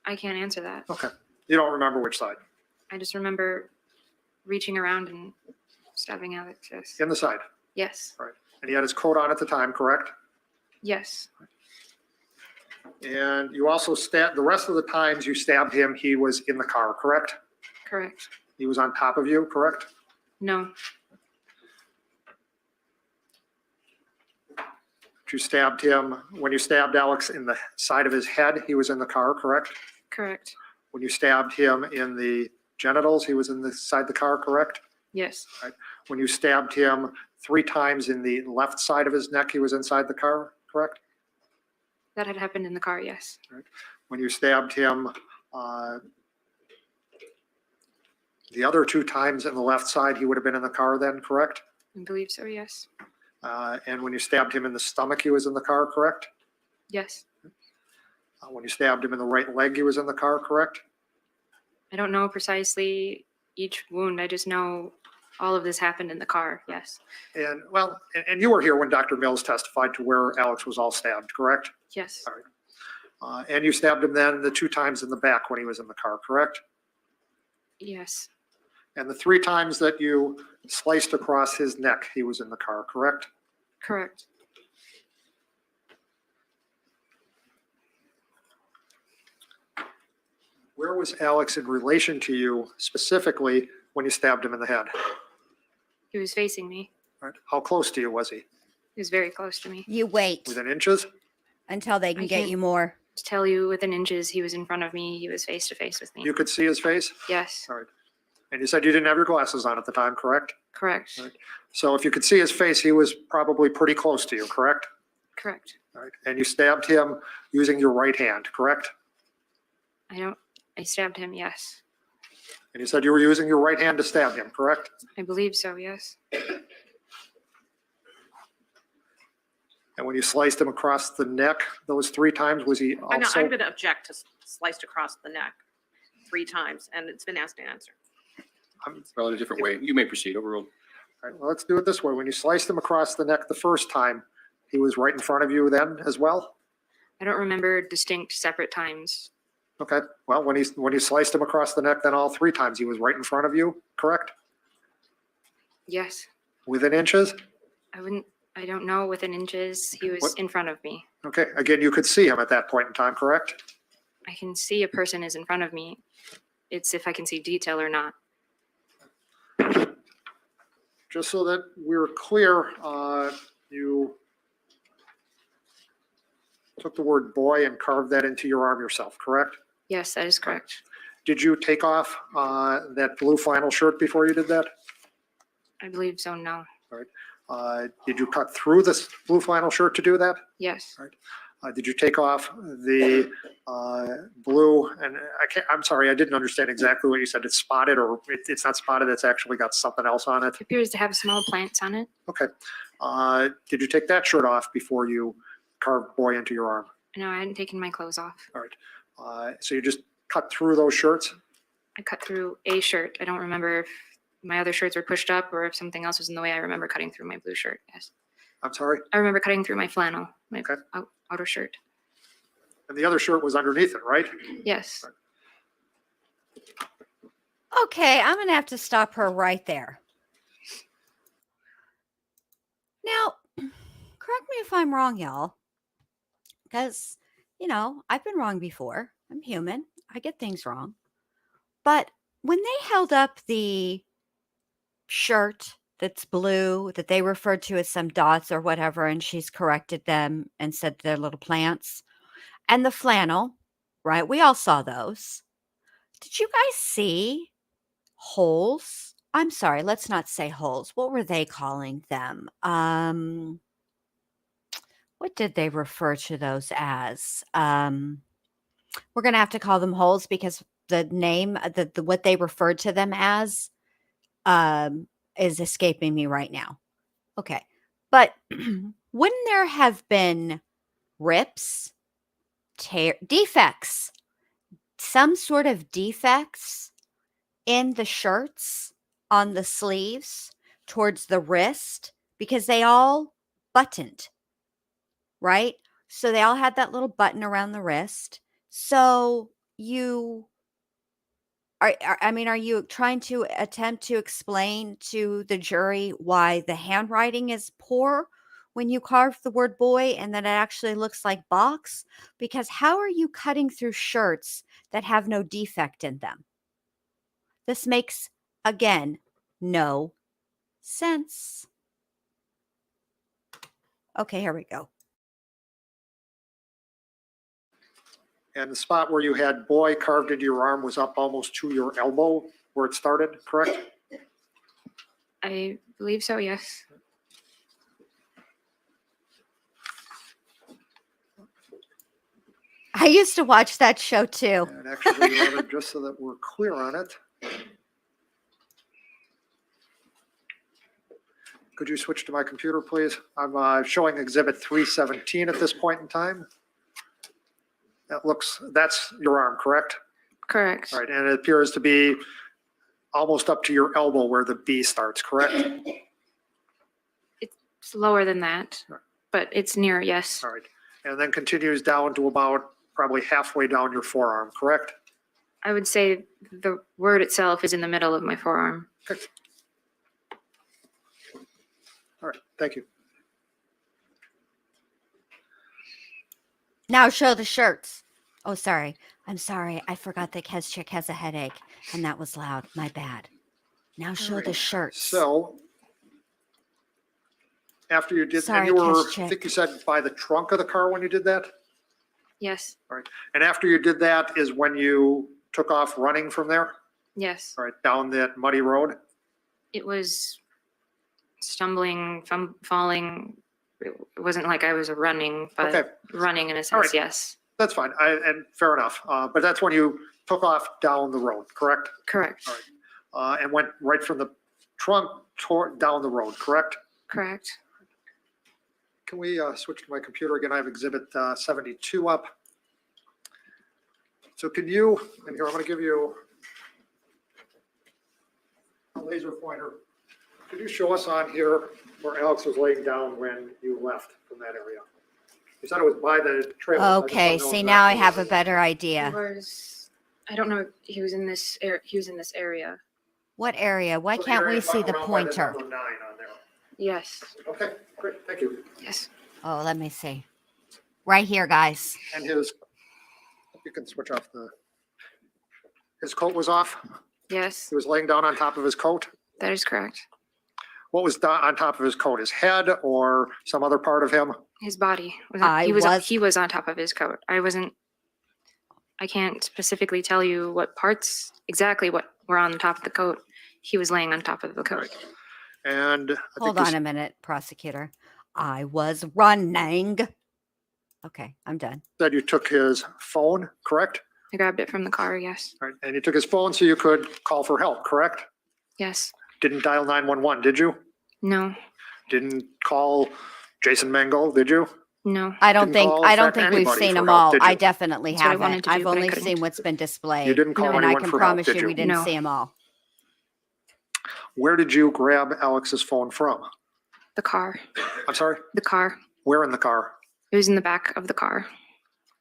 I can't answer that. Okay. You don't remember which side? I just remember reaching around and stabbing Alex. Yes. In the side. Yes. And he had his coat on at the time, correct? Yes. And you also stabbed, the rest of the times you stabbed him, he was in the car, correct? Correct. He was on top of you, correct? No. You stabbed him, when you stabbed Alex in the side of his head, he was in the car, correct? Correct. When you stabbed him in the genitals, he was inside the car, correct? Yes. When you stabbed him 3 times in the left side of his neck, he was inside the car, correct? That had happened in the car. Yes. When you stabbed him the other 2 times in the left side, he would have been in the car then, correct? I believe so. Yes. And when you stabbed him in the stomach, he was in the car, correct? Yes. When you stabbed him in the right leg, he was in the car, correct? I don't know precisely each wound. I just know all of this happened in the car. Yes. And well, and you were here when Dr. Mills testified to where Alex was all stabbed, correct? Yes. And you stabbed him then the 2 times in the back when he was in the car, correct? Yes. And the 3 times that you sliced across his neck, he was in the car, correct? Correct. Where was Alex in relation to you specifically when you stabbed him in the head? He was facing me. Right. How close to you was he? He was very close to me. you wait Within inches? until they can I get can't- you more. To tell you within inches, he was in front of me. He was face to face with me. You could see his face? Yes. And you said you didn't have your glasses on at the time, correct? Correct. Right. So if you could see his face, he was probably pretty close to you, correct? Correct. All right. And you stabbed him using your right hand, correct? I don't I stabbed him, yes. And you said you were using your right hand to stab him, correct? I believe so, yes. And when you sliced him across the neck those 3 times, was he I'm also? going to object to sliced across the neck 3 times, and it's been asked and answered. Well, in a different way. You may proceed. Overruled. All right, well, let's do it this way. When you sliced him across the neck the first time, he was right in front of you then as well? I don't remember distinct separate times. Okay, well, when you sliced him across the neck, then all 3 times he was right in front of you, correct? Yes. Within inches? I don't know within inches. He was What? in front of me. Okay, again, you could see him at that point in time, correct? I can see a person is in front of me. It's if I can see detail or not. Just so that we're clear, you took the word boy and carved that into your arm yourself, correct? Yes, that is correct. Did you take off that blue flannel shirt before you did that? I believe so, no. Did you cut through this blue flannel shirt to do that? Yes. Did you take off the blue, and I'm sorry, I didn't understand exactly what you said. It's spotted, or it's not spotted, it's actually got something else on it. It appears to have small plants on it. Okay. Did you take that shirt off before you carved boy into your arm? No, I hadn't taken my clothes off. All right. So you just cut through those shirts? I cut through a shirt. I don't remember if my other shirts were pushed up or if something else was in the way. I remember cutting through my blue shirt. Yes. I'm sorry? I remember cutting through my flannel, my Okay. outer shirt. And the other shirt was underneath it, right? Yes. Okay, I'm going to have to stop her right there. Now, correct me if I'm wrong, y'all. Because, I've been wrong before. I'm human. I get things wrong. But when they held up the shirt that's blue that they referred to as some dots or whatever, and she's corrected them and said they're little plants, and the flannel, right? We all saw those. Did you guys see holes? I'm sorry, let's not say holes. What were they calling them? What did they refer to those as? We're going to have to call them holes because the name, the what they referred to them as, is escaping me right now. Okay. But wouldn't there have been rips, defects, some sort of defects in the shirts, on the sleeves, towards the wrist, because they all buttoned, right? So they all had that little button around the wrist. So are you trying to attempt to explain to the jury why the handwriting is poor when you carve the word boy and that it actually looks like box? Because how are you cutting through shirts that have no defect in them? This makes, again, no sense. Okay, here we go. And the spot where you had boy carved into your arm was up almost to your elbow where it started, correct? I believe so, yes. I used to watch that show too. And actually, rather, just so that we're clear on it, could you switch to my computer, please? I'm showing Exhibit 317 at this point in time. That's your arm, correct? Correct. All right, and it appears to be almost up to your elbow where the B starts, correct? It's lower than that, Right. but it's near, yes. All right, and then continues down to about probably halfway down your forearm, correct? I would say the word itself is in the middle of my forearm. All right, thank you. Now show the shirts. Oh, sorry. I'm sorry. I forgot that Chick has a headache, and that was loud. My bad. Now show the shirts. So after you did, Sorry, and you were, Chick. I think you said by the trunk of the car when you did that? Yes, All right, and after you did that is when you took off running from there? yes. All right, down that muddy road? It was stumbling, falling. It wasn't like I was running, but Okay. running in a All sense, right. yes. That's fine. And fair enough. But that's when you took off down the road, correct? Correct. All right. And went right from the trunk down the road, correct? Correct. Can we switch to my computer again? I have exhibit 72 up. So can you, and here I'm going to give you a laser pointer. Could you show us on here where Alex was laying down when you left from that area? You said it was by the trailer. I just Okay, don't know see, exactly now I where have it a is. better He idea. was, I don't know, he was in this area. He was in this area. What area? Why So the can't area we see the around by pointer? number 9 on there. Yes. Okay, great, thank you. Yes. Oh, let me see. Right here, guys. And his, you can switch off his coat was off? Yes. He was laying down on top of his coat? That is correct. What was on top of his coat? His head or some other part of him? His body was I he was- was on top of his coat. I can't specifically tell you what parts exactly what were on the top of the coat. He was laying on top of the coat. And I Hold think on a minute, prosecutor. I was running. Okay, I'm done. said you took his phone, correct? I grabbed it from the car. Yes. Right, and you took his phone so you could call for help, correct? Yes. Didn't dial 911, did you? No. Didn't call Jason Mango, did you? No. I don't Didn't think call, I in don't fact, think we've anybody seen for them help, all. did I you? definitely That's what I wanted haven't. to do, I've but I only couldn't. seen what's been displayed. You didn't call And I anyone can for help, promise did you we you? didn't No. see them all. Where did you grab Alex's phone from? The car. I'm sorry? The car. Where in the car? It was in the back of the car.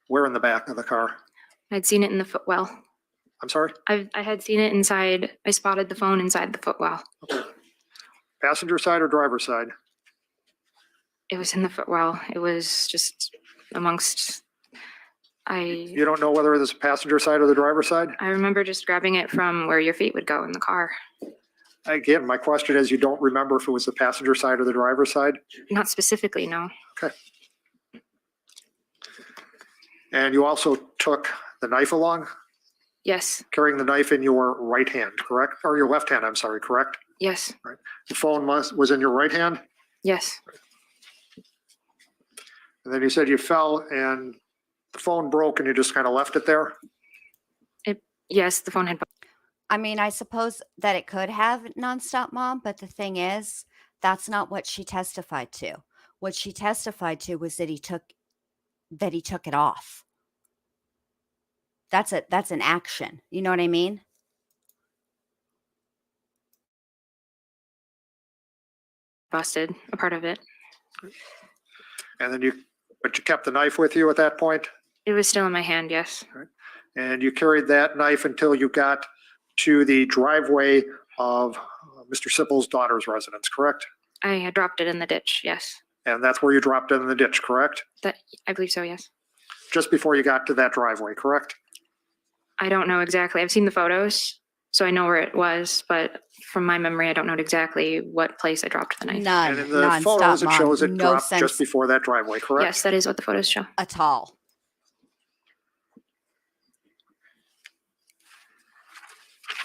Where in the back of the car? I'd seen it in the footwell. I'm sorry? I had seen it inside. I spotted the phone inside the footwell. Okay. Passenger side or driver side? It was in the footwell. It was just amongst. You don't know whether it was passenger side or the driver side? I remember just grabbing it from where your feet would go in the car. Again, my question is, you don't remember if it was the passenger side or the driver side? Not specifically, no. And you also took the knife along, Yes. carrying the knife in your right hand, correct? Or your left hand, I'm sorry, correct? Yes. The phone was in your right hand, Yes. and then you said you fell and the phone broke and you just kind of left it there? Yes, the phone had. I mean, I suppose that it could have nonstop, Mom, but the thing is, that's not what she testified to. What she testified to was that he took it off. That's an action. You know what I mean? Busted a part of it. And then but you kept the knife with you at that point? It was still in my hand. Yes. And you carried that knife until you got to the driveway of Mr. Sippel's daughter's residence, correct? I had dropped it in the ditch. Yes. And that's where you dropped it in the ditch, correct? I believe so. Yes. Just before you got to that driveway, correct? I don't know exactly. I've seen the photos, so I know where it was, but from my memory, I don't know exactly what place I dropped the knife. None. And in the Nonstop, photos, it Mom. shows it No dropped sense just before that driveway, correct? Yes, that is what the photos show. at all.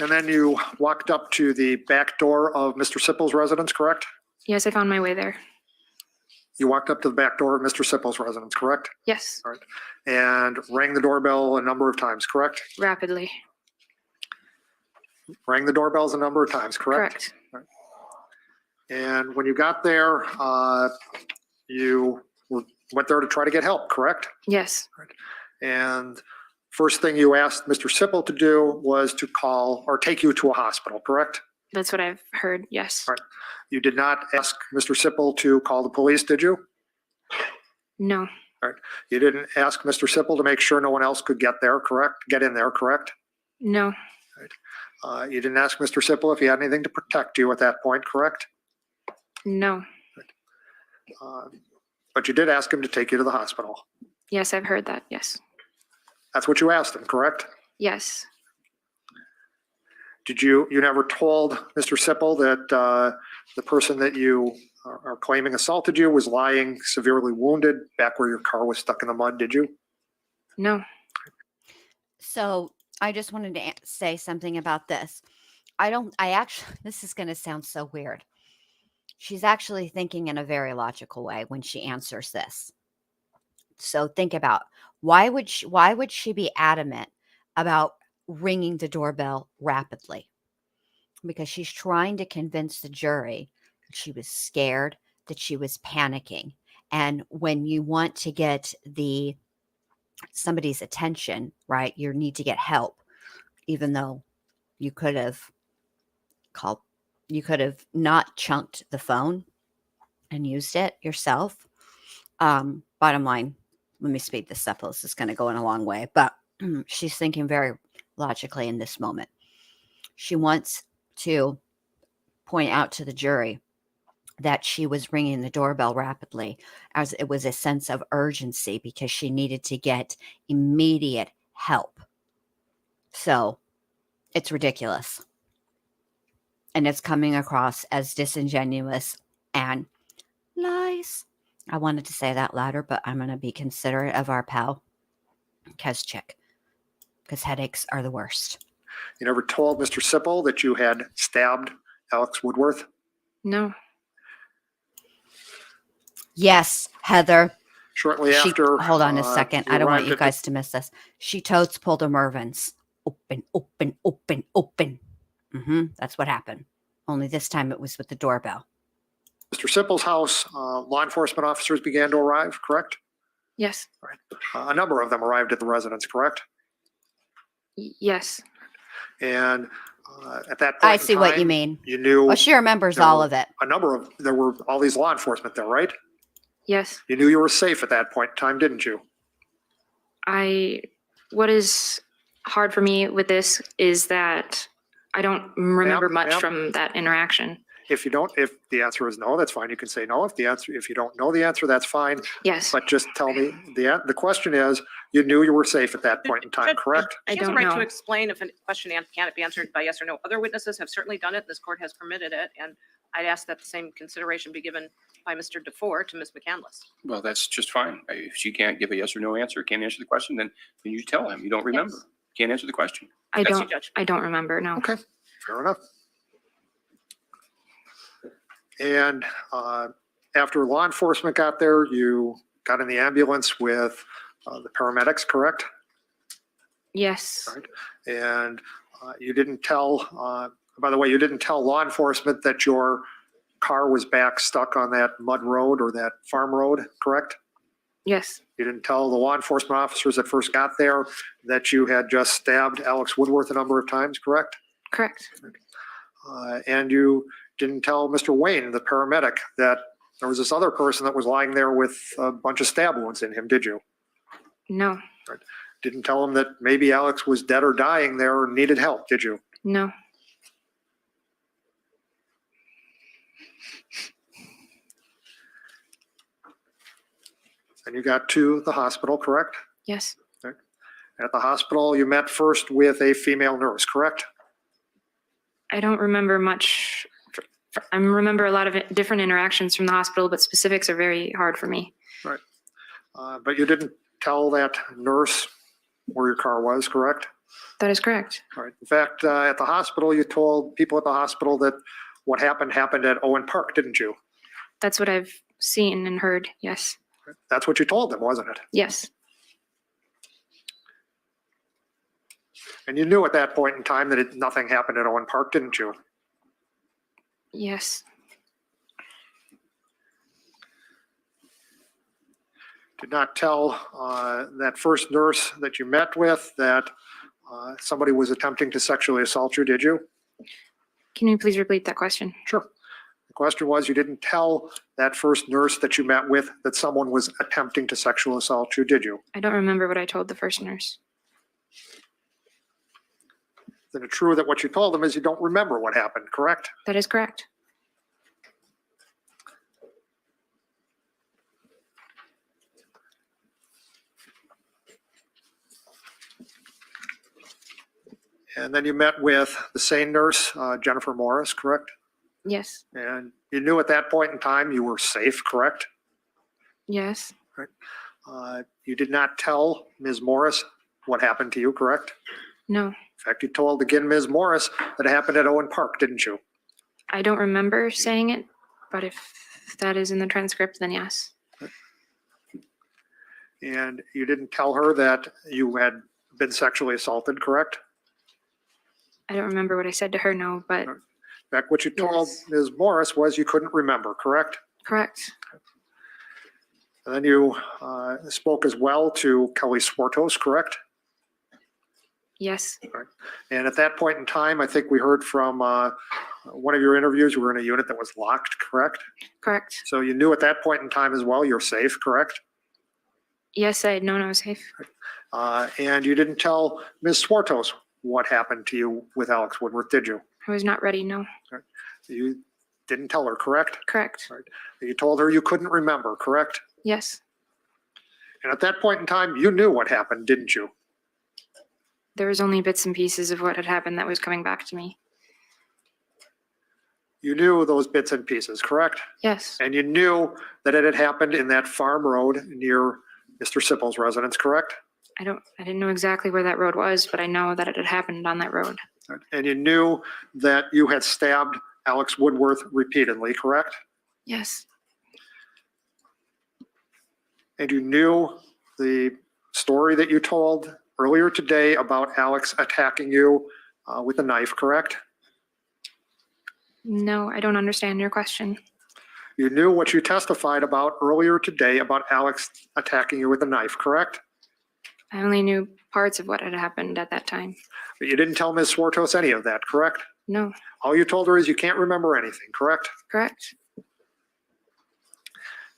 And then you walked up to the back door of Mr. Sippel's residence, correct? Yes, I found my way there. You walked up to the back door of Mr. Sippel's residence, correct? Yes, And rang the doorbell a number of times, correct? rapidly. Rang the doorbells a number of times, correct? Correct. And when you got there, you went there to try to get help, correct? Yes, And first thing you asked Mr. Sippel to do was to call or take you to a hospital, correct? that's what I've heard. Yes. Right. You did not ask Mr. Sippel to call the police, did you? No, You didn't ask Mr. Sippel to make sure no one else could get there, correct? Get in there, correct? no, You didn't ask Mr. Sippel if he had anything to protect you at that point, correct? no. But you did ask him to take you to the hospital. Yes, I've heard that. Yes. That's what you asked him, correct? Yes. You never told Mr. Sippel that the person that you are claiming assaulted you was lying severely wounded back where your car was stuck in the mud, did you? No. So I just wanted to say something about this. This is going to sound so weird. She's actually thinking in a very logical way when she answers this. So think about why would she be adamant about ringing the doorbell rapidly? Because she's trying to convince the jury that she was scared, that she was panicking. And when you want to get somebody's attention, right, you need to get help, even though you could have called, you could have not chunked the phone and used it yourself. Bottom line, let me speed this up. This is going to go in a long way, but she's thinking very logically in this moment. She wants to point out to the jury that she was ringing the doorbell rapidly as it was a sense of urgency because she needed to get immediate help. So it's ridiculous. And it's coming across as disingenuous and lies. I wanted to say that louder, but I'm going to be considerate of our pal, Chick, because headaches are the worst. You never told Mr. Sipple that you had stabbed Alex Woodworth? No. Yes, Heather. Shortly after. Hold on a second. I don't want you arrived at guys to miss this. She totes pulled a Mervin's. Open, open, open, open. That's what happened. Only this time it was with the doorbell. Mr. Sipple's house, law enforcement officers began to arrive, correct? Yes. A number of them arrived at the residence, correct? Yes. And at that point I in see what you time, mean. You knew Well, she remembers there all were of it. there were all these law enforcement there, right? Yes. You knew you were safe at that point in time, didn't you? What is hard for me with this is that I don't remember much ma'am. from that interaction. If the answer is no, that's fine. You can say no. If you don't know the answer, that's fine. Yes. But just tell me, the question is, you knew you were safe at that point in time, Judge, correct? I She has a don't right to know. explain if a question can't be answered by yes or no. Other witnesses have certainly done it. This court has permitted it. And I'd ask that the same consideration be given by Mr. DeFore to Ms. McCandless. Well, that's just fine. If she can't give a yes or no answer, can't answer the question, then you tell him you don't remember. Yes. Can't answer the question. I That's you, don't. Judge. I don't remember. No. Okay, fair enough. And after law enforcement got there, you got in the ambulance with the paramedics, correct? Yes. Right. And you didn't tell, by the way, you didn't tell law enforcement that your car was back stuck on that mud road or that farm road, correct? Yes. You didn't tell the law enforcement officers that first got there that you had just stabbed Alex Woodworth a number of times, correct? Correct. And you didn't tell Mr. Wayne, the paramedic, that there was this other person that was lying there with a bunch of stab wounds in him, did you? No. Didn't tell him that maybe Alex was dead or dying there or needed help, did you? No. And you got to the hospital, correct? Yes. At the hospital, you met first with a female nurse, correct? I don't remember much. I remember a lot of different interactions from the hospital, but specifics are very hard for me. But you didn't tell that nurse where your car was, correct? That is correct. All right. In fact, at the hospital, you told people at the hospital that what happened at Owen Park, didn't you? That's what I've seen and heard. Yes. That's what you told them, wasn't it? Yes. And you knew at that point in time that nothing happened at Owen Park, didn't you? Yes. Did not tell that first nurse that you met with that somebody was attempting to sexually assault you, did you? Can you please repeat that question? Sure. The question was, you didn't tell that first nurse that you met with that someone was attempting to sexually assault you, did you? I don't remember what I told the first nurse. Then it's true that what you told them is you don't remember what happened, correct? That is correct. And then you met with the same nurse, Jennifer Morris, correct? Yes. And you knew at that point in time you were safe, correct? Yes. You did not tell Ms. Morris what happened to you, correct? No. In fact, you told again Ms. Morris that it happened at Owen Park, didn't you? I don't remember saying it, but if that is in the transcript, then yes. And you didn't tell her that you had been sexually assaulted, correct? I don't remember what I said to her, no, but In fact, what you told Yes. Ms. Morris was you couldn't remember, correct? correct. And then you spoke as well to Kelly Swartos, correct? Yes, And at that point in time, I think we heard from one of your interviews, you were in a unit that was locked, correct? correct. So you knew at that point in time as well, you're safe, correct? Yes, I had known I was safe. And you didn't tell Ms. Swartos what happened to you with Alex Woodworth, did you? I was not ready, no. You didn't tell her, correct? Correct. You told her you couldn't remember, correct? Yes. And at that point in time, you knew what happened, didn't you? There was only bits and pieces of what had happened that was coming back to me. You knew those bits and pieces, correct? Yes, And you knew that it had happened in that farm road near Mr. Sippel's residence, correct? I didn't know exactly where that road was, but I know that it had happened on that road. And you knew that you had stabbed Alex Woodworth repeatedly, correct? Yes, And you knew the story that you told earlier today about Alex attacking you with a knife, correct? no, I don't understand your question. You knew what you testified about earlier today about Alex attacking you with a knife, correct? I only knew parts of what had happened at that time. But you didn't tell Ms. Swartos any of that, correct? No, All you told her is you can't remember anything, correct? correct.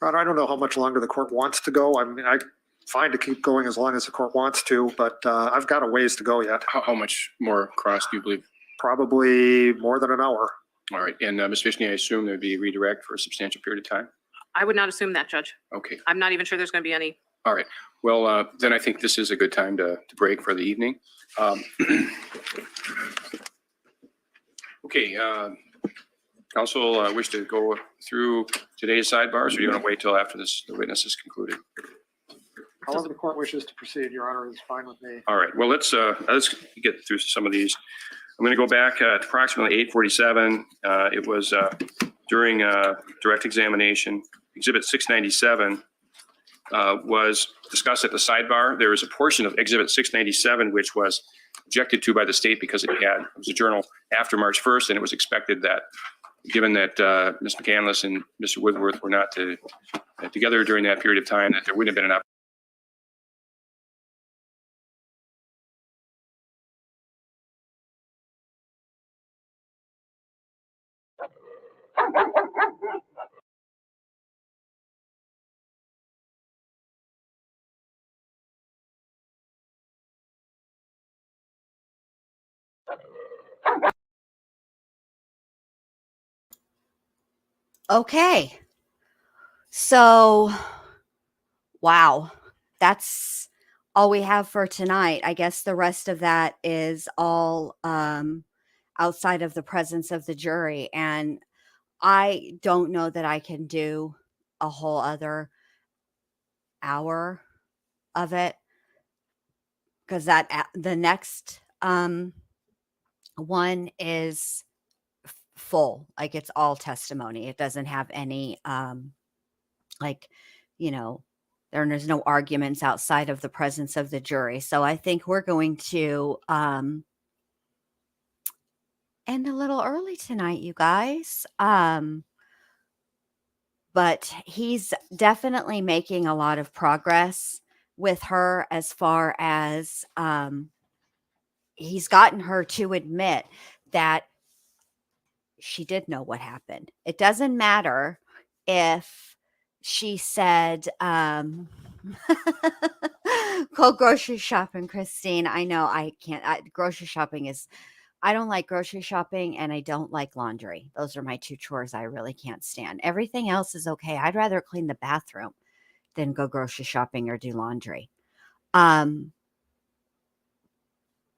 Rod, I don't know how much longer the court wants to go. I mean, I'm fine to keep going as long as the court wants to, but I've got a ways to go yet. How much more cross do you believe? Probably more than an hour. All right, and Ms. Fishney, I assume there'd be redirect for a substantial period of time? I would not assume that, Judge. Okay, I'm not even sure there's going to be any. all right. Well, then I think this is a good time to break for the evening. Okay, council wish to go through today's sidebars, or do you want to wait till after the witness is concluded? However the court wishes to proceed, Your Honor, is fine with me. All right, well, let's get through some of these. I'm going to go back to approximately 8:47. It was during direct examination. Exhibit 697 was discussed at the sidebar. There is a portion of Exhibit 697 which was objected to by the state because it was a journal after March 1st, and it was expected that, given that Ms. McCandless and Mr. Woodworth were not together during that period of time, that there wouldn't have been an Okay. So, wow. That's all we have for tonight. I guess the rest of that is all outside of the presence of the jury. And I don't know that I can do a whole other hour of it, because the next one is full. Like, it's all testimony. It doesn't have any like, there's no arguments outside of the presence of the jury. So I think we're going to end a little early tonight, you guys. But he's definitely making a lot of progress with her, as far as he's gotten her to admit that she did know what happened. It doesn't matter if she said, go grocery shopping, Christine. I know I can't. Grocery shopping is, I don't like grocery shopping, and I don't like laundry. Those are my two chores I really can't stand. Everything else is okay. I'd rather clean the bathroom than go grocery shopping or do laundry.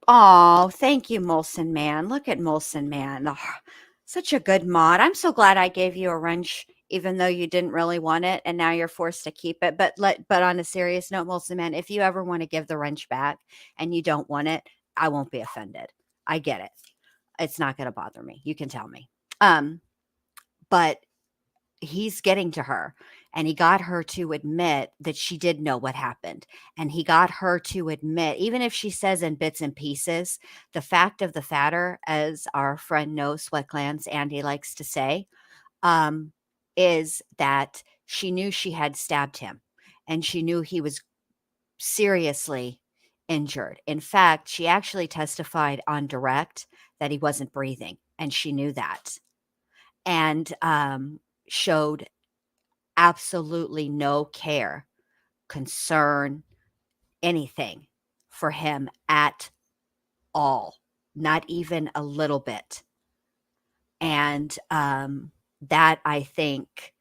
Oh, thank you, Molson Man. Look at Molson Man. Oh, such a good mod. I'm so glad I gave you a wrench, even though you didn't really want it, and now you're forced to keep it. But on a serious note, Molson Man, if you ever want to give the wrench back and you don't want it, I won't be offended. I get it. It's not going to bother me. You can tell me. But he's getting to her, and he got her to admit that she did know what happened. And he got her to admit, even if she says in bits and pieces, the fact of the fatter, as our friend No Sweat Glands Andy likes to say, um, is that she knew she had stabbed him, and she knew he was seriously injured. In fact, she actually testified on direct that he wasn't breathing, and she knew that, and showed absolutely no care, concern, anything for him at all, not even a little bit. And that, I think,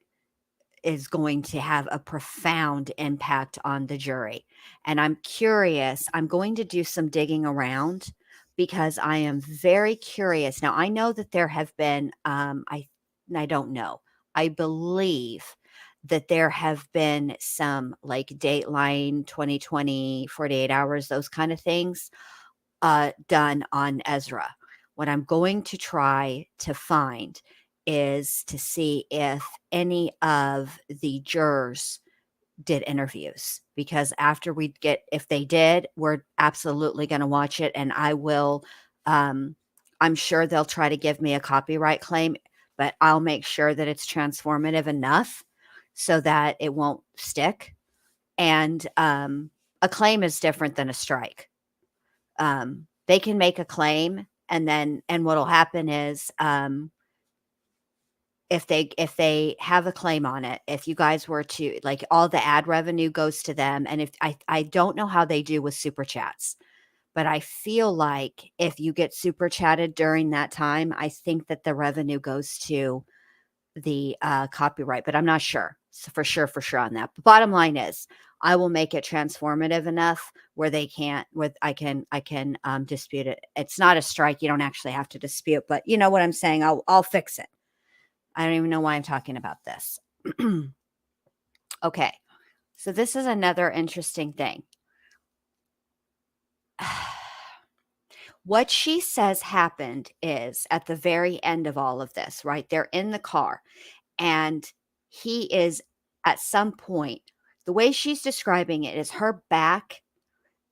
is going to have a profound impact on the jury. And I'm curious, I'm going to do some digging around because I am very curious. Now, I know that there have been, I don't know, I believe that there have been some like Dateline 2020, 48 hours, those kind of things done on Ezra. What I'm going to try to find is to see if any of the jurors did interviews, because after we get, if they did, we're absolutely going to watch it, and I will, I'm sure they'll try to give me a copyright claim, but I'll make sure that it's transformative enough so that it won't stick. And a claim is different than a strike. They can make a claim, and then, and what'll happen is, if they have a claim on it, if you guys were to, like, all the ad revenue goes to them. And if I don't know how they do with super chats, but I feel like if you get super chatted during that time, I think that the revenue goes to the copyright, but I'm not sure. So for sure on that. But bottom line is, I will make it transformative enough where they can't, with I can dispute it. It's not a strike. You don't actually have to dispute, but you know what I'm saying? I'll fix it. I don't even know why I'm talking about this. Okay. So this is another interesting thing. What she says happened is at the very end of all of this, right? They're in the car, and he is, at some point, the way she's describing it is her back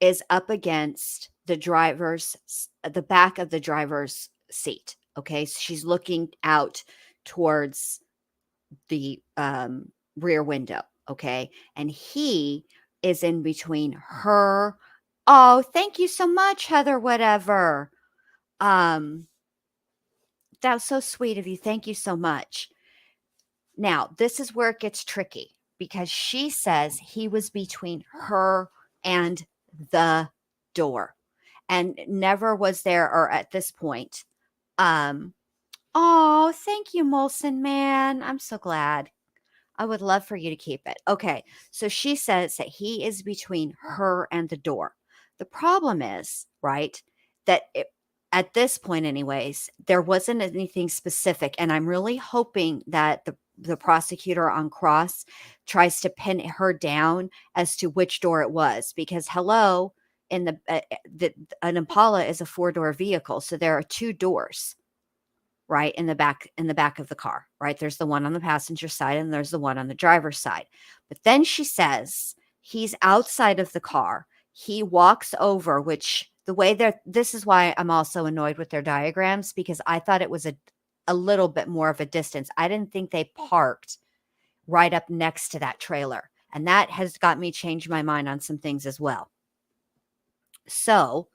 is up against the back of the driver's seat. Okay. So she's looking out towards the rear window. Okay. And he is in between her. Oh, thank you so much, Heather, whatever. That was so sweet of you. Thank you so much. Now, this is where it gets tricky, because she says he was between her and the door, and never was there, or at this point. Oh, thank you, Molson man. I'm so glad. I would love for you to keep it. Okay. So she says that he is between her and the door. The problem is, right, that at this point, anyways, there wasn't anything specific. And I'm really hoping that the prosecutor on cross tries to pin her down as to which door it was, because hello, in an Impala is a 4-door vehicle. So there are 2 doors, right, in the back of the car, right? There's the one on the passenger side, and there's the one on the driver's side. But then she says he's outside of the car. He walks over, which the way this is why I'm also annoyed with their diagrams, because I thought it was a little bit more of a distance. I didn't think they parked right up next to that trailer. And that has got me change my mind on some things as well. So,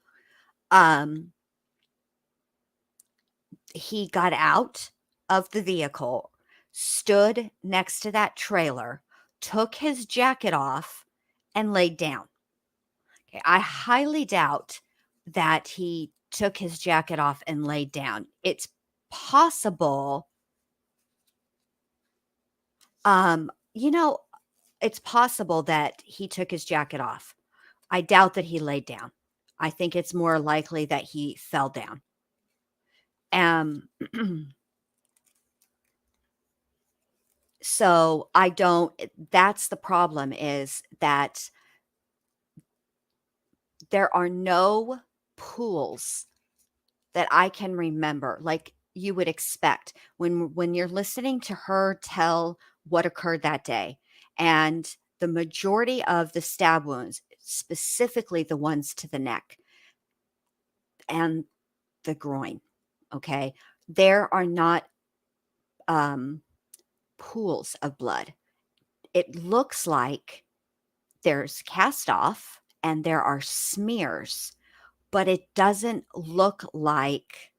he got out of the vehicle, stood next to that trailer, took his jacket off, and laid down. Okay, I highly doubt that he took his jacket off and laid down. It's possible, it's possible that he took his jacket off. I doubt that he laid down. I think it's more likely that he fell down. So that's the problem, is that there are no pools that I can remember. Like, you would expect when you're listening to her tell what occurred that day. And the majority of the stab wounds, specifically the ones to the neck and the groin, okay, there are not pools of blood. It looks like there's cast off and there are smears, but it doesn't look like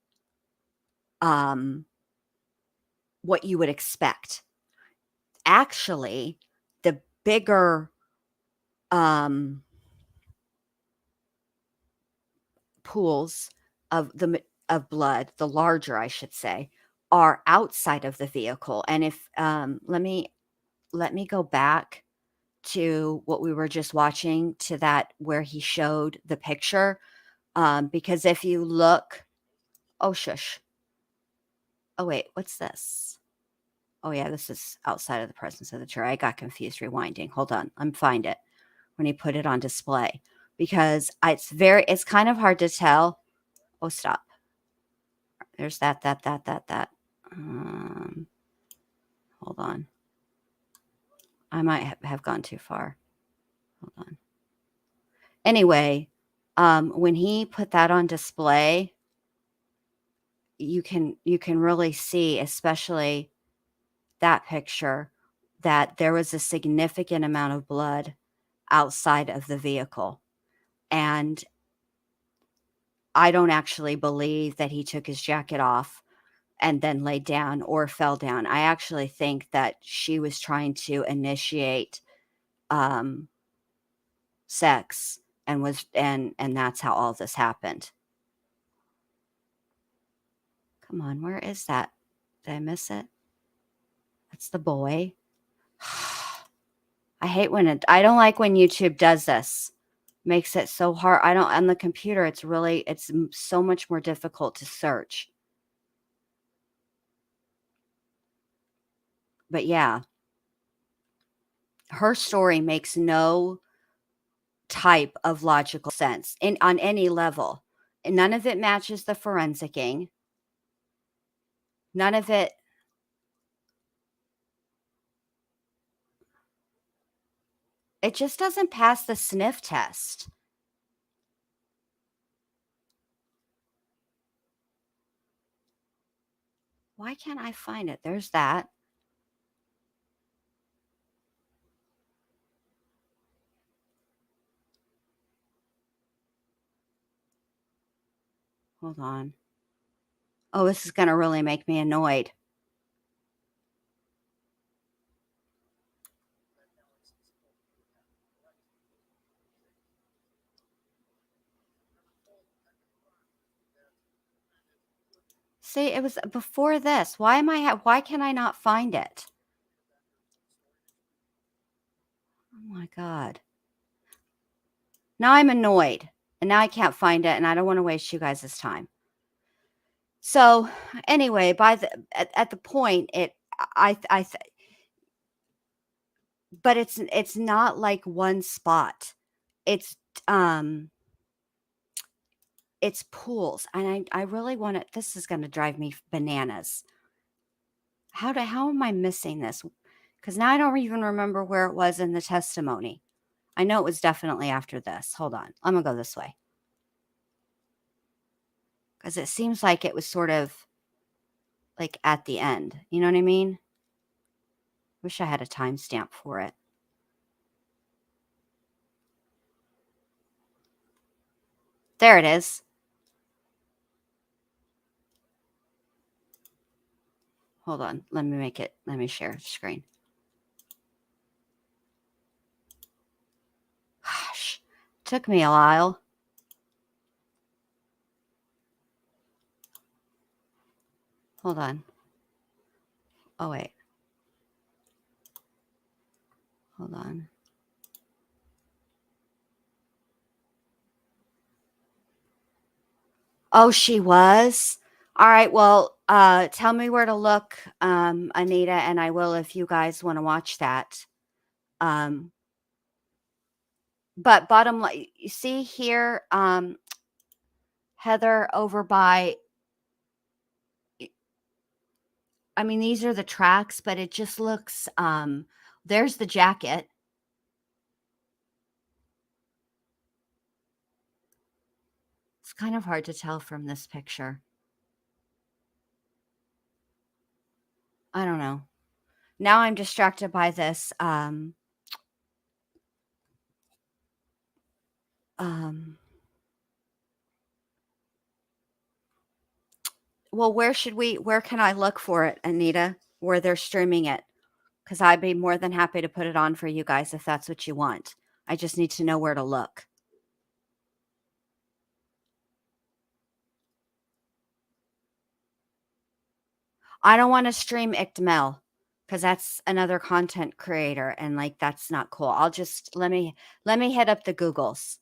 what you would expect. Actually, the bigger pools of blood, the larger, I should say, are outside of the vehicle. And if let me go back to what we were just watching, to that where he showed the picture, because if you look, oh shush, oh wait, what's this? Oh yeah, this is outside of the presence of the chair. I got confused rewinding. Hold on, I'm find it when he put it on display, because it's kind of hard to tell. Oh, stop. There's that. Hold on. I might have gone too far. Hold on. Anyway, when he put that on display, you can really see, especially that picture, that there was a significant amount of blood outside of the vehicle. And I don't actually believe that he took his jacket off and then laid down or fell down. I actually think that she was trying to initiate sex and that's how all this happened. Come on, where is that? Did I miss it? That's the boy. I hate when I don't like when YouTube does this. Makes it so hard. On the computer, it's so much more difficult to search. But yeah, her story makes no type of logical sense on any level. And none of it matches the forensicing. None of it. It just doesn't pass the sniff test. Why can't I find it? There's that. Hold on. Oh, this is going to really make me annoyed. See, it was before this. Why can I not find it? Oh my God. Now I'm annoyed and now I can't find it and I don't want to waste you guys' time. So anyway, at the point but it's not like one spot. It's pools. And I really want to, this is going to drive me bananas. How am I missing this? Because now I don't even remember where it was in the testimony. I know it was definitely after this. Hold on. I'm going to go this way. Because it seems like it was sort of like at the end. You know what I mean? Wish I had a timestamp for it. There it is. Hold on. Let me share the screen. Gosh, took me a while. Hold on. Oh, wait. Hold on. Oh, she was? All right. Well, tell me where to look, Anita, and I will if you guys want to watch that. But bottom line, you see here, Heather, over by I mean, these are the tracks, but it just looks, there's the jacket. It's kind of hard to tell from this picture. I don't know. Now I'm distracted by this. Well, where can I look for it, Anita, where they're streaming it? Because I'd be more than happy to put it on for you guys if that's what you want. I just need to know where to look. I don't want to stream ICTML because that's another content creator and like that's not cool. I'll just let me hit up the Googles.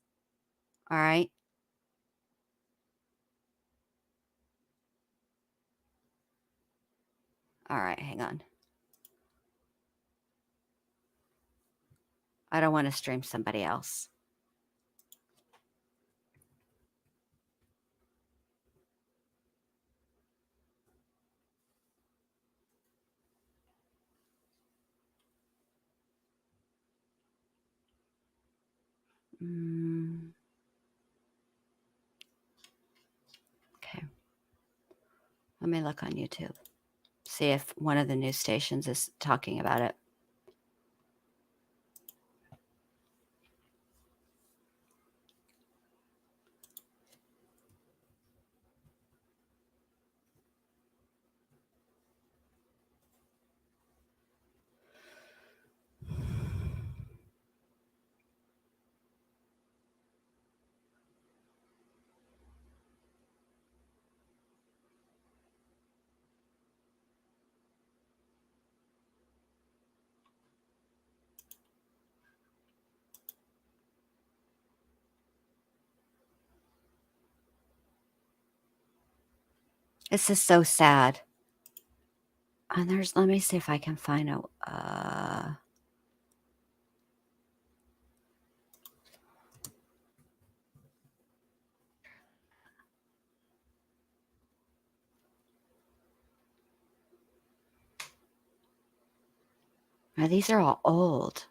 All right. All right, hang on. I don't want to stream somebody else. Okay. Let me look on YouTube. See if one of the news stations is talking about it. This is so sad. And let me see if I can find a, now these are all old.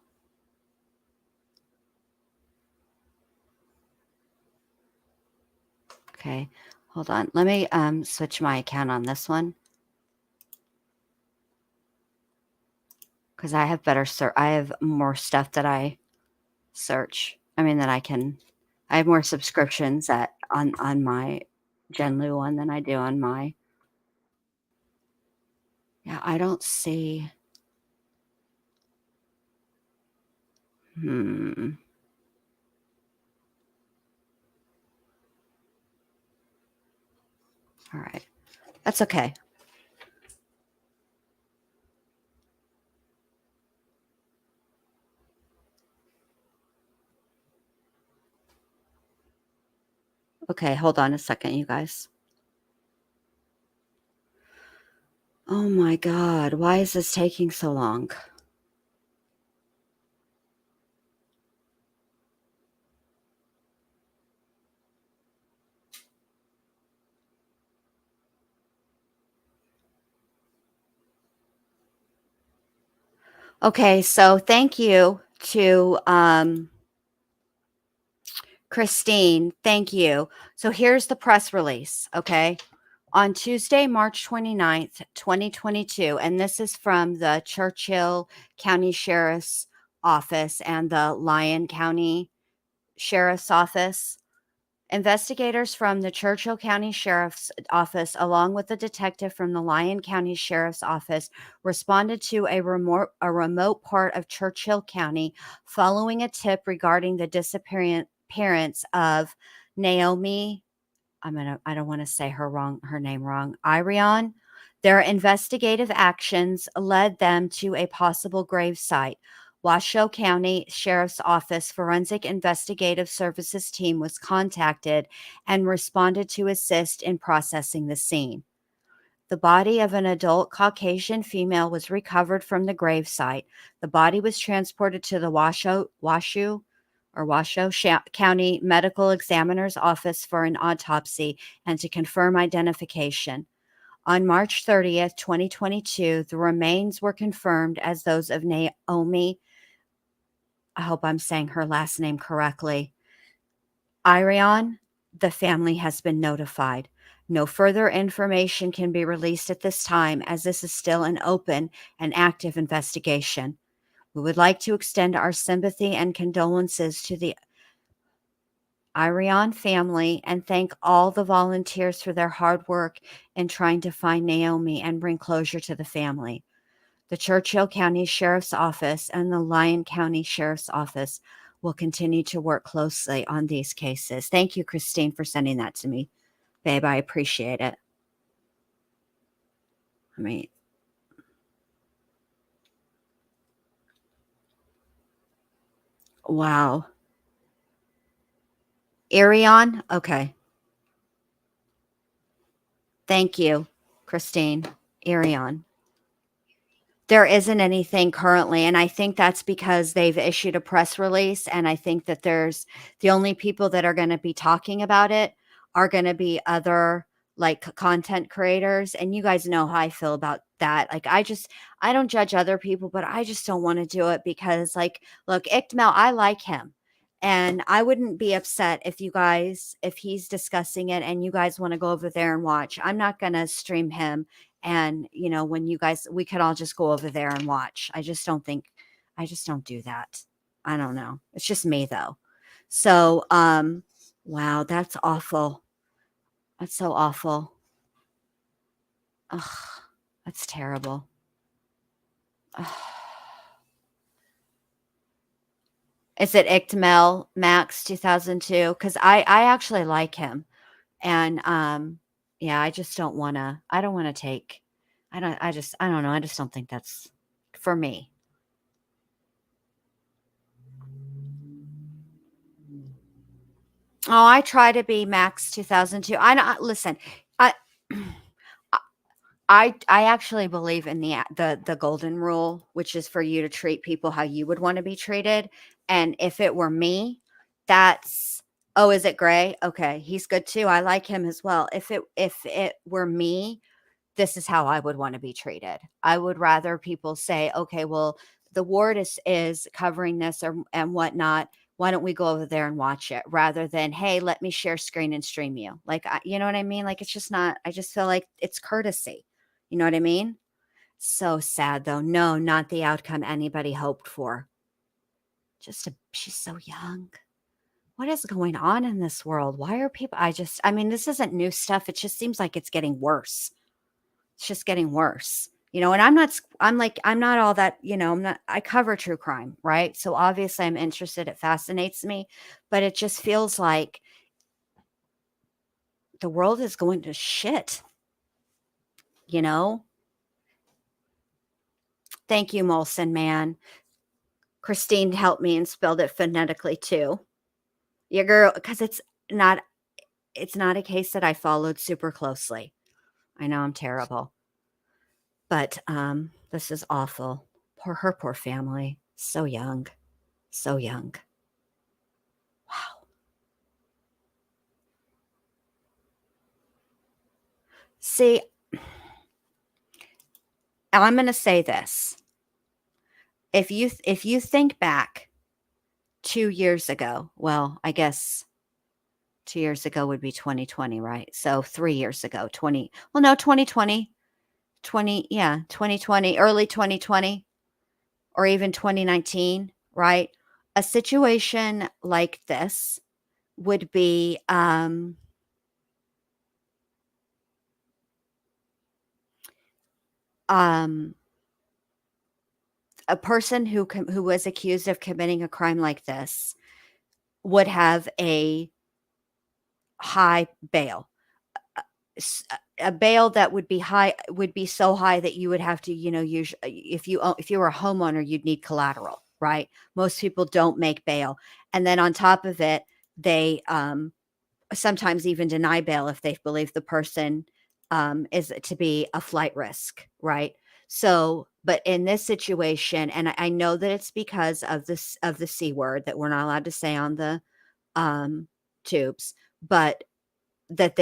Okay, hold on. Let me switch my account on this one. Because I have I have more stuff that I search. I mean, that I have more subscriptions on my Genlu one than I do on my. Yeah, I don't see. All right. That's okay. Okay, hold on a second, you guys. Oh my God, why is this taking so long? Okay, so thank you to Christine. Thank you. So here's the press release, okay? On Tuesday, March 29th, 2022, and this is from the Churchill County Sheriff's Office and the Lyon County Sheriff's Office. Investigators from the Churchill County Sheriff's Office, along with a detective from the Lyon County Sheriff's Office, responded to a remote part of Churchill County following a tip regarding the disappearance of Naomi. I don't want to say her name wrong. Irion. Their investigative actions led them to a possible grave site. Washoe County Sheriff's Office Forensic Investigative Services team was contacted and responded to assist in processing the scene. The body of an adult Caucasian female was recovered from the gravesite. The body was transported to the Washoe County Medical Examiner's Office for an autopsy and to confirm identification. On March 30th, 2022, the remains were confirmed as those of Naomi. I hope I'm saying her last name correctly. Irion. The family has been notified. No further information can be released at this time, as this is still an open and active investigation. We would like to extend our sympathy and condolences to the Irion family and thank all the volunteers for their hard work in trying to find Naomi and bring closure to the family. The Churchill County Sheriff's Office and the Lyon County Sheriff's Office will continue to work closely on these cases. Thank you, Christine, for sending that to me. Babe, I appreciate it. I mean, wow. Irion? Okay. Thank you, Christine. Irion. There isn't anything currently, and I think that's because they've issued a press release, and I think that there's the only people that are going to be talking about it are going to be other like content creators, and you guys know how I feel about that. Like I don't judge other people, but I just don't want to do it because like look, Ickmel, I like him. And I wouldn't be upset if if he's discussing it and you guys want to go over there and watch. I'm not going to stream him. And, when we could all just go over there and watch. I just don't do that. I don't know. It's just me though. So, wow, that's awful. That's so awful. Ugh, that's terrible. Ugh. Is it Ickmel Max 2002? Because I actually like him. And yeah, I don't want to take, I don't know. I just don't think that's for me. Oh, I try to be Max 2002. Listen, I, I actually believe in the golden rule, which is for you to treat people how you would want to be treated. And if it were me, oh, is it Gray? Okay, he's good too. I like him as well. If it were me, this is how I would want to be treated. I would rather people say, okay, well, the ward is covering this and whatnot. Why don't we go over there and watch it rather than, hey, let me share screen and stream you? Like, you know what I mean? Like, it's just not, I just feel like it's courtesy. You know what I mean? So sad though. No, not the outcome anybody hoped for. She's so young. What is going on in this world? Why are people, this isn't new stuff. It just seems like it's getting worse. It's just getting worse, and I'm not all that, I cover true crime, right? So obviously I'm interested. It fascinates me, but it just feels like the world is going to shit, Thank you, Molson man. Christine helped me and spelled it phonetically too. Your girl, because it's not a case that I followed super closely. I know I'm terrible. But this is awful. Her poor family. So young. So young. Wow. See, I'm going to say this. If you think back 2 years ago, well, I guess 2 years ago would be 2020, right? So 3 years ago, 2020, 2020, early 2020, or even 2019, right? A situation like this would be a person who was accused of committing a crime like this would have a high bail. A bail that would be so high that you would have to, usually if you were a homeowner, you'd need collateral, right? Most people don't make bail. And then on top of it, they sometimes even deny bail if they believe the person is to be a flight risk, right? So, but in this situation, and I know that it's because of the C word that we're not allowed to say on the tubes, but that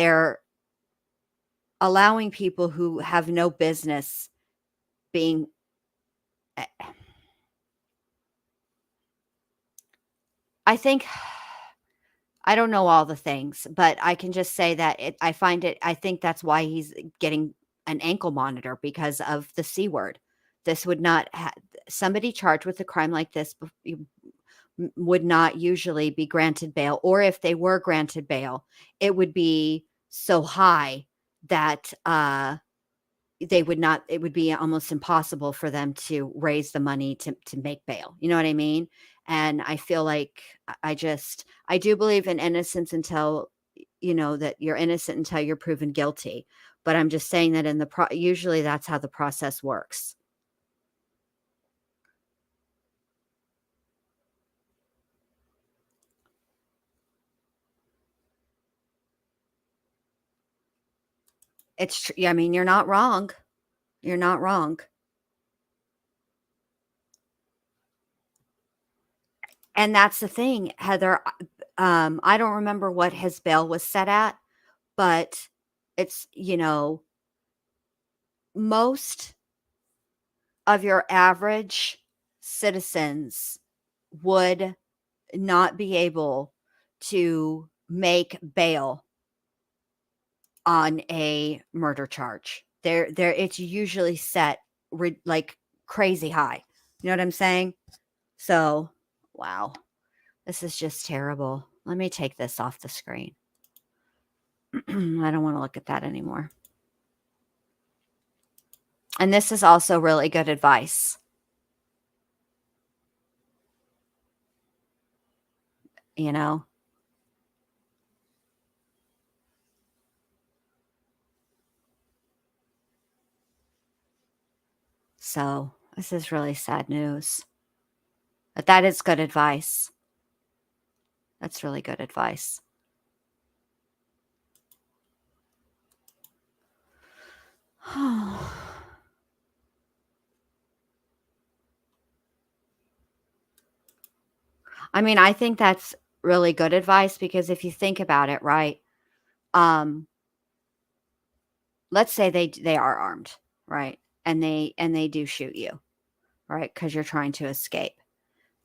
allowing people who have no business being, I think, I don't know all the things, but I can just say that I think that's why he's getting an ankle monitor, because of the C word. This would not, somebody charged with a crime like this would not usually be granted bail, or if they were granted bail, it would be so high that they would not, it would be almost impossible for them to raise the money to make bail. You know what I mean? And I feel like I do believe in innocence until, that you're innocent until you're proven guilty. But I'm just saying that usually that's how the process works. It's true. I mean, you're not wrong. You're not wrong. And that's the thing, Heather. I don't remember what his bail was set at, but it's, most of your average citizens would not be able to make bail on a murder charge. It's usually set like crazy high. You know what I'm saying? So, wow, this is just terrible. Let me take this off the screen. I don't want to look at that anymore. And this is also really good advice. So this is really sad news. But that is good advice. That's really good advice. I mean, I think that's really good advice, because if you think about it, right? Let's say they are armed, right? And they do shoot you, right? Because you're trying to escape.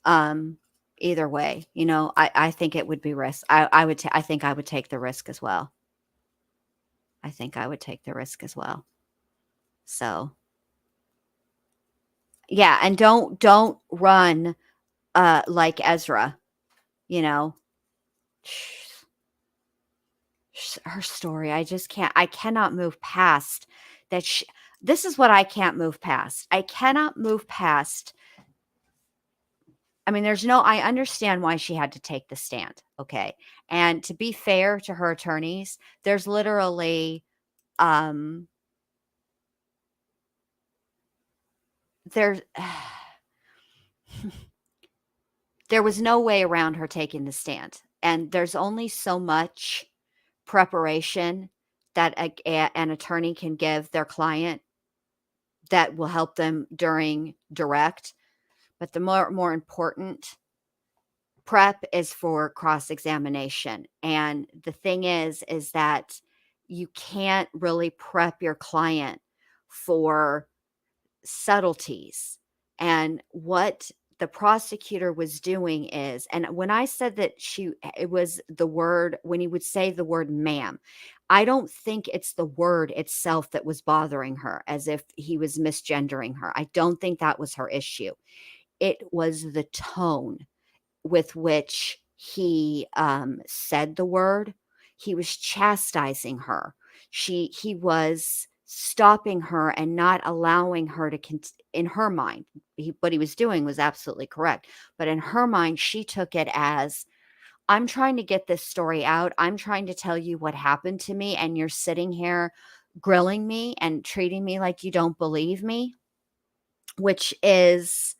Either way, I think it would be risk. I think I would take the risk as well. I think I would take the risk as well. So, yeah, and don't run like Ezra, her story. I cannot move past that. This is what I can't move past. I cannot move past. I mean, I understand why she had to take the stand. Okay. And to be fair to her attorneys, there's literally, there's, there was no way around her taking the stand. And there's only so much preparation that an attorney can give their client that will help them during direct. But the more important prep is for cross-examination. And the thing is that you can't really prep your client for subtleties. And what the prosecutor was doing is, and when I said that it was the word, when he would say the word ma'am, I don't think it's the word itself that was bothering her, as if he was misgendering her. I don't think that was her issue. It was the tone with which he said the word. He was chastising her. He was stopping her and not allowing her to in her mind. What he was doing was absolutely correct, but in her mind, she took it as, I'm trying to get this story out. I'm trying to tell you what happened to me, and you're sitting here grilling me and treating me like you don't believe me, which is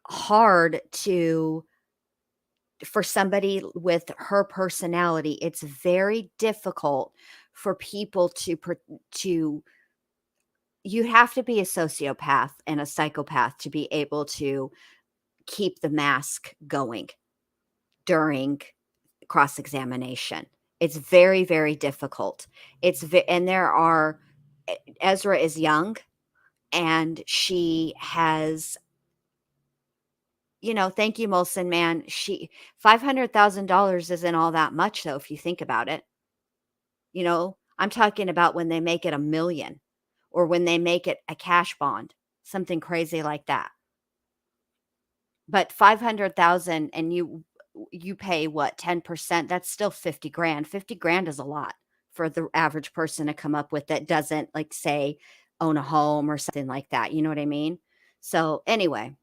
hard for somebody with her personality. It's very difficult for people you have to be a sociopath and a psychopath to be able to keep the mask going during cross-examination. It's very, very difficult. And there are, Ezra is young, and she has, thank you, Molson, man. $500,000 isn't all that much, though, if you think about it. I'm talking about when they make it 1 million, or when they make it a cash bond, something crazy like that. But 500,000, and you pay what, 10%? That's still 50 grand. 50 grand is a lot for the average person to come up with, that doesn't, like, say, own a home or something like that. You know what I mean? So anyway,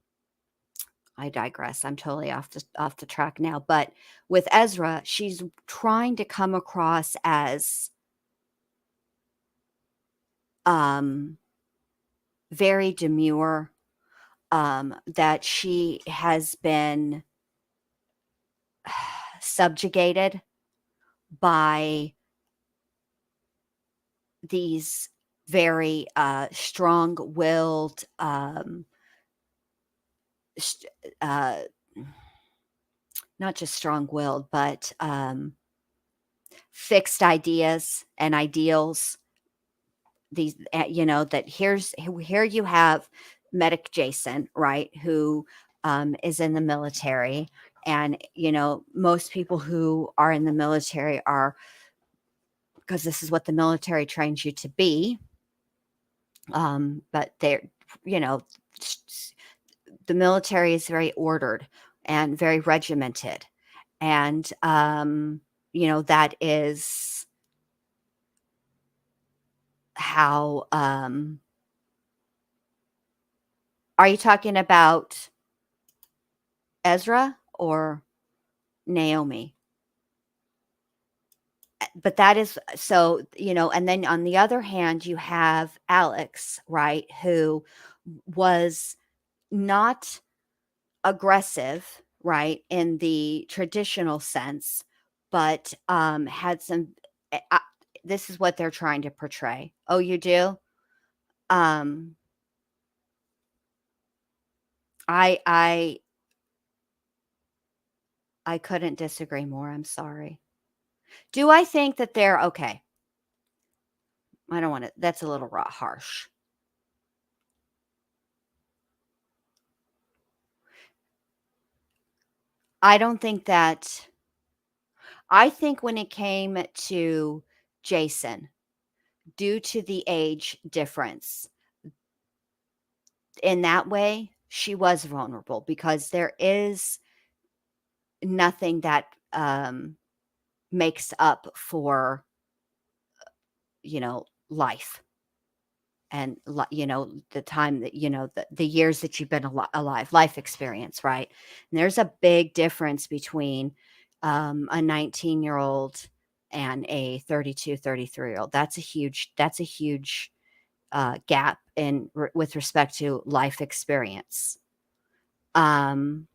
I digress. I'm totally off the track now. But with Ezra, she's trying to come across as very demure, that she has been subjugated by these very strong-willed, not just strong-willed, but fixed ideas and ideals. These, that here you have medic Jason, right, who is in the military, and most people who are in the military are, because this is what the military trains you to be, but they're, the military is very ordered and very regimented, and that is how, are you talking about Ezra or Naomi? But that is so, and then on the other hand, you have Alex, right, who was not aggressive, right, in the traditional sense, but had some, this is what they're trying to portray. Oh, you do? Um, I couldn't disagree more. I'm sorry. Do I think that they're okay? I don't want to, that's a little harsh. I don't think that, I think when it came to Jason, due to the age difference, in that way, she was vulnerable, because there is nothing that makes up for, life, and the time that, the years that you've been alive, life experience, right? And there's a big difference between a 19-year-old and a 32, 33-year-old. That's a huge gap with respect to life experience. But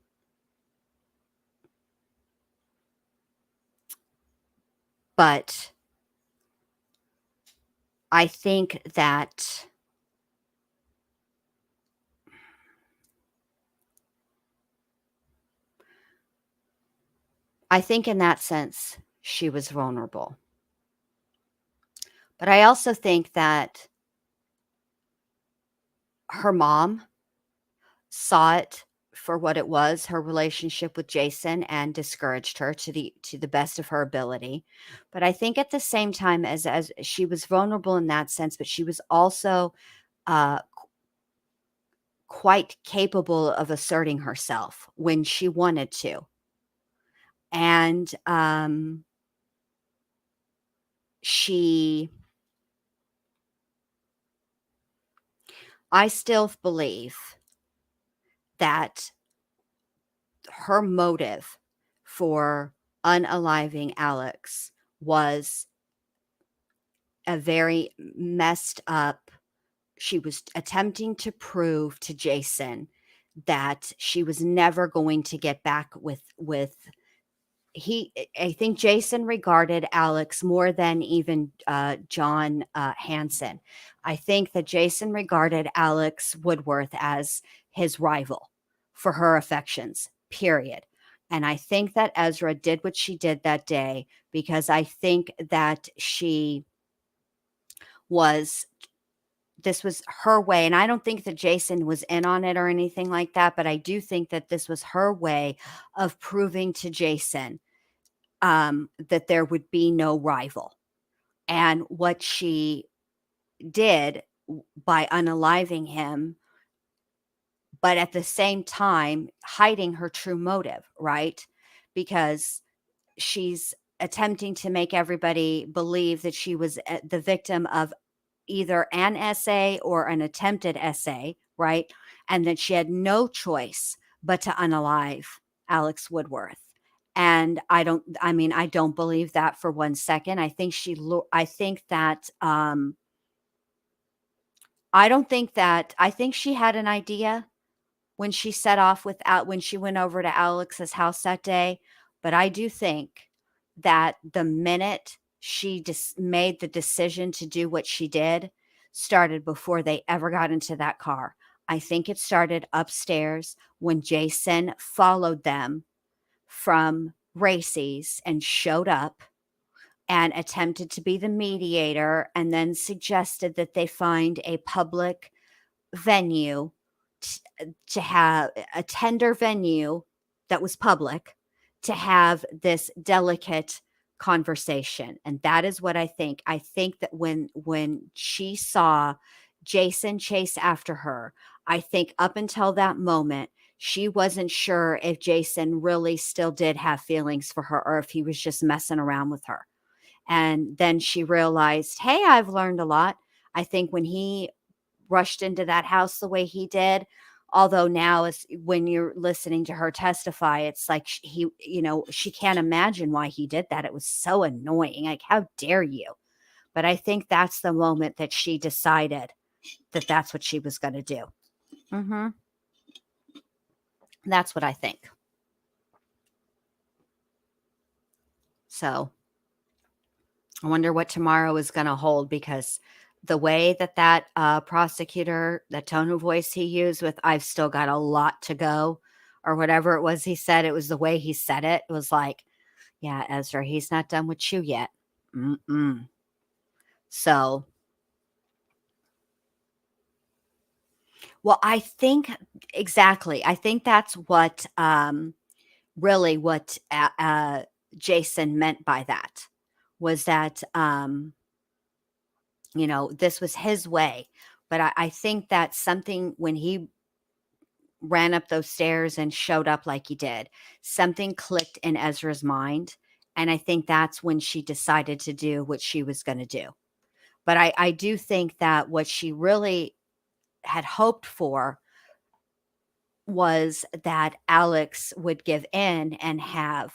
I think that in that sense, she was vulnerable. But I also think that her mom saw it for what it was, her relationship with Jason, and discouraged her to the best of her ability. But I think at the same time, as she was vulnerable in that sense, but she was also quite capable of asserting herself when she wanted to. And I still believe that her motive for unaliving Alex was a very messed up. She was attempting to prove to Jason that she was never going to get back with I think Jason regarded Alex more than even John Hansen. I think that Jason regarded Alex Woodworth as his rival for her affections, period. And I think that Ezra did what she did that day because I think that this was her way. And I don't think that Jason was in on it or anything like that, but I do think that this was her way of proving to Jason that there would be no rival. And what she did by unaliving him, but at the same time hiding her true motive, right? Because she's attempting to make everybody believe that she was the victim of either an essay or an attempted essay, right? And that she had no choice but to unalive Alex Woodworth. And I don't believe that for 1 second. I think I think she had an idea when she set off when she went over to Alex's house that day. But I do think that the minute she just made the decision to do what she did started before they ever got into that car. I think it started upstairs when Jason followed them from Racy's and showed up and attempted to be the mediator and then suggested that they find a public venue to have a tender venue that was public to have this delicate conversation. And that is what I think. I think that when she saw Jason chase after her, I think up until that moment, she wasn't sure if Jason really still did have feelings for her or if he was just messing around with her. And then she realized, hey, I've learned a lot. I think when he rushed into that house the way he did, although now when you're listening to her testify, it's like she can't imagine why he did that. It was so annoying. Like, how dare you? But I think that's the moment that she decided that that's what she was going to do. That's what I think. So I wonder what tomorrow is going to hold, because the way that prosecutor, that tone of voice he used with, I've still got a lot to go, or whatever it was he said, it was the way he said it. It was like, yeah, Ezra, he's not done with you yet. So, well, I think exactly. I think that's what really what Jason meant by that was that this was his way. But I think that something, when he ran up those stairs and showed up like he did, something clicked in Ezra's mind. And I think that's when she decided to do what she was going to do. But I do think that what she really had hoped for was that Alex would give in and have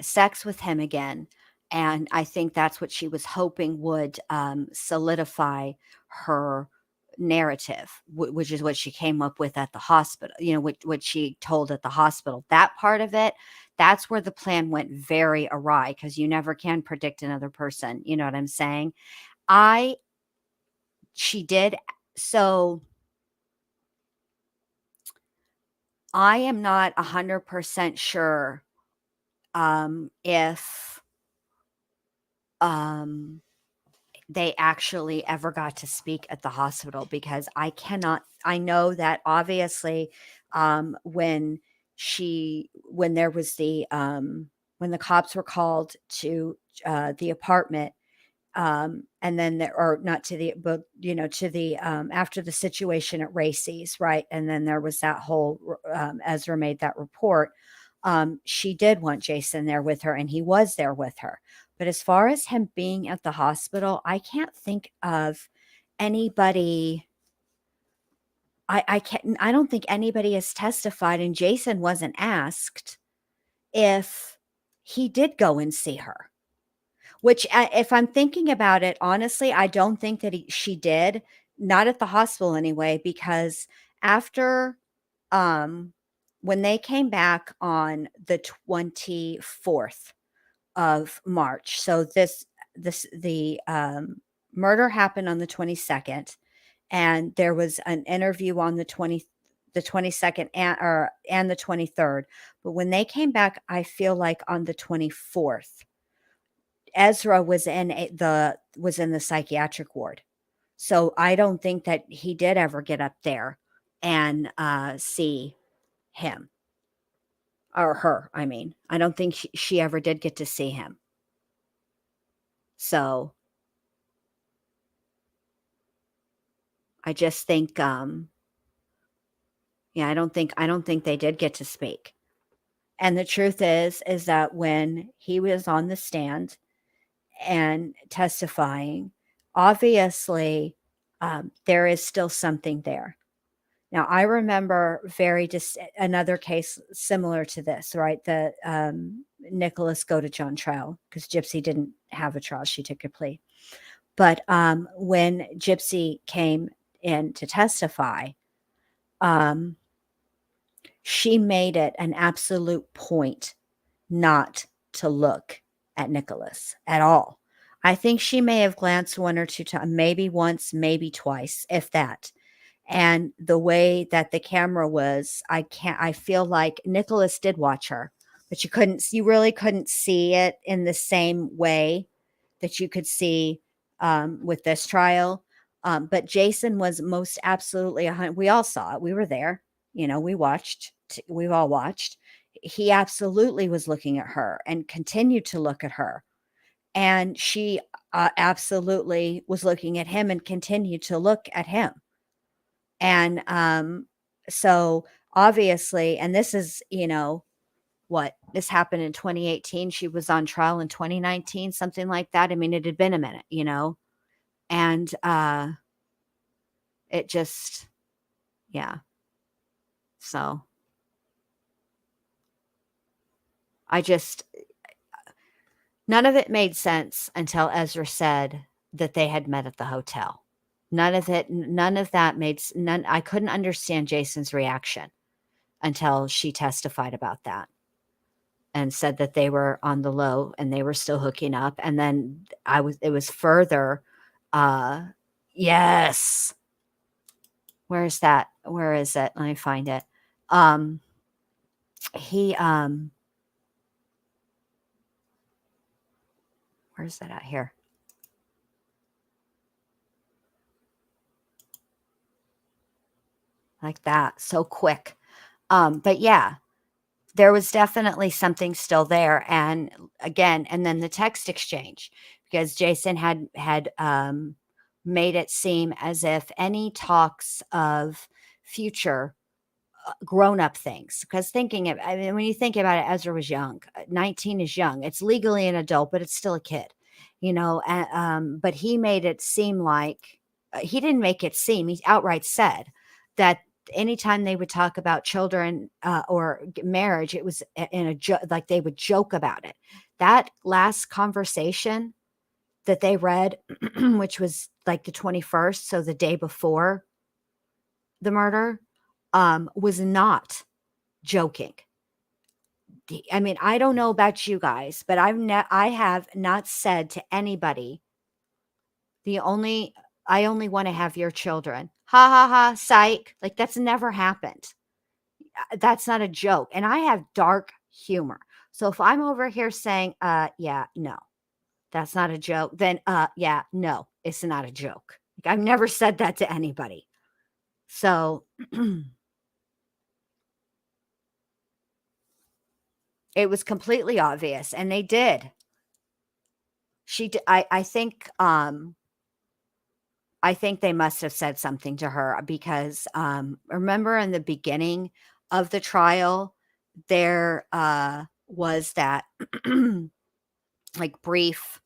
sex with him again. And I think that's what she was hoping would solidify her narrative, which is what she came up with at the hospital, what she told at the hospital. That part of it, that's where the plan went very awry, because you never can predict another person. You know what I'm saying? She did. So I am not 100% sure if they actually ever got to speak at the hospital, because I know that obviously when there was when the cops were called to the apartment, and then not to the, but to the after the situation at Racy's, right? And then there was that whole Ezra made that report. She did want Jason there with her, and he was there with her. But as far as him being at the hospital, I can't think of anybody. I don't think anybody has testified, and Jason wasn't asked if he did go and see her. Which, if I'm thinking about it, honestly, I don't think that she did. Not at the hospital anyway, because after when they came back on the 24th of March. So the murder happened on the 22nd, and there was an interview on the 22nd and the 23rd. But when they came back, I feel like on the 24th, Ezra was in the psychiatric ward. So I don't think that he did ever get up there and see him or her. I mean, I don't think she ever did get to see him. So I just think, yeah, I don't think they did get to speak. And the truth is that when he was on the stand and testifying, obviously, there is still something there. Now, I remember another case similar to this, right? The Nicholas Godejohn trial, because Gypsy didn't have a trial; she took a plea. But when Gypsy came in to testify, she made it an absolute point not to look at Nicholas at all. I think she may have glanced one or two times, maybe once, maybe twice, if that. And the way that the camera was, I feel like Nicholas did watch her, but you really couldn't see it in the same way that you could see with this trial. But Jason was most absolutely, we all saw it. We were there. We've all watched. He absolutely was looking at her and continued to look at her. And she absolutely was looking at him and continued to look at him. And so obviously, and this is, this happened in 2018. She was on trial in 2019, something like that. I mean, it had been a minute, and it just, yeah. So none of it made sense until Ezra said that they had met at the hotel. None of that I couldn't understand Jason's reaction until she testified about that and said that they were on the low and they were still hooking up. And then it was further, yes. Where is that? Where is it? Let me find it. Where's that at here? Like that. So quick. But yeah, there was definitely something still there. And again, and then the text exchange, because Jason had made it seem as if any talks of future grown-up things, because when you think about it, Ezra was young. 19 is young. It's legally an adult, but it's still a kid, but he made it seem like he didn't make it seem, he outright said that anytime they would talk about children or marriage, it was in a joke, like they would joke about it. That last conversation that they read, which was like the 21st, so the day before the murder, was not joking. I mean, I don't know about you guys, but I have not said to anybody, I only want to have your children. Ha ha ha, psych. Like, that's never happened. That's not a joke. And I have dark humor. So if I'm over here saying, yeah, no, that's not a joke, then yeah, no, it's not a joke. Like, I've never said that to anybody. So it was completely obvious, and they did. I think they must have said something to her because remember in the beginning of the trial, there was that like brief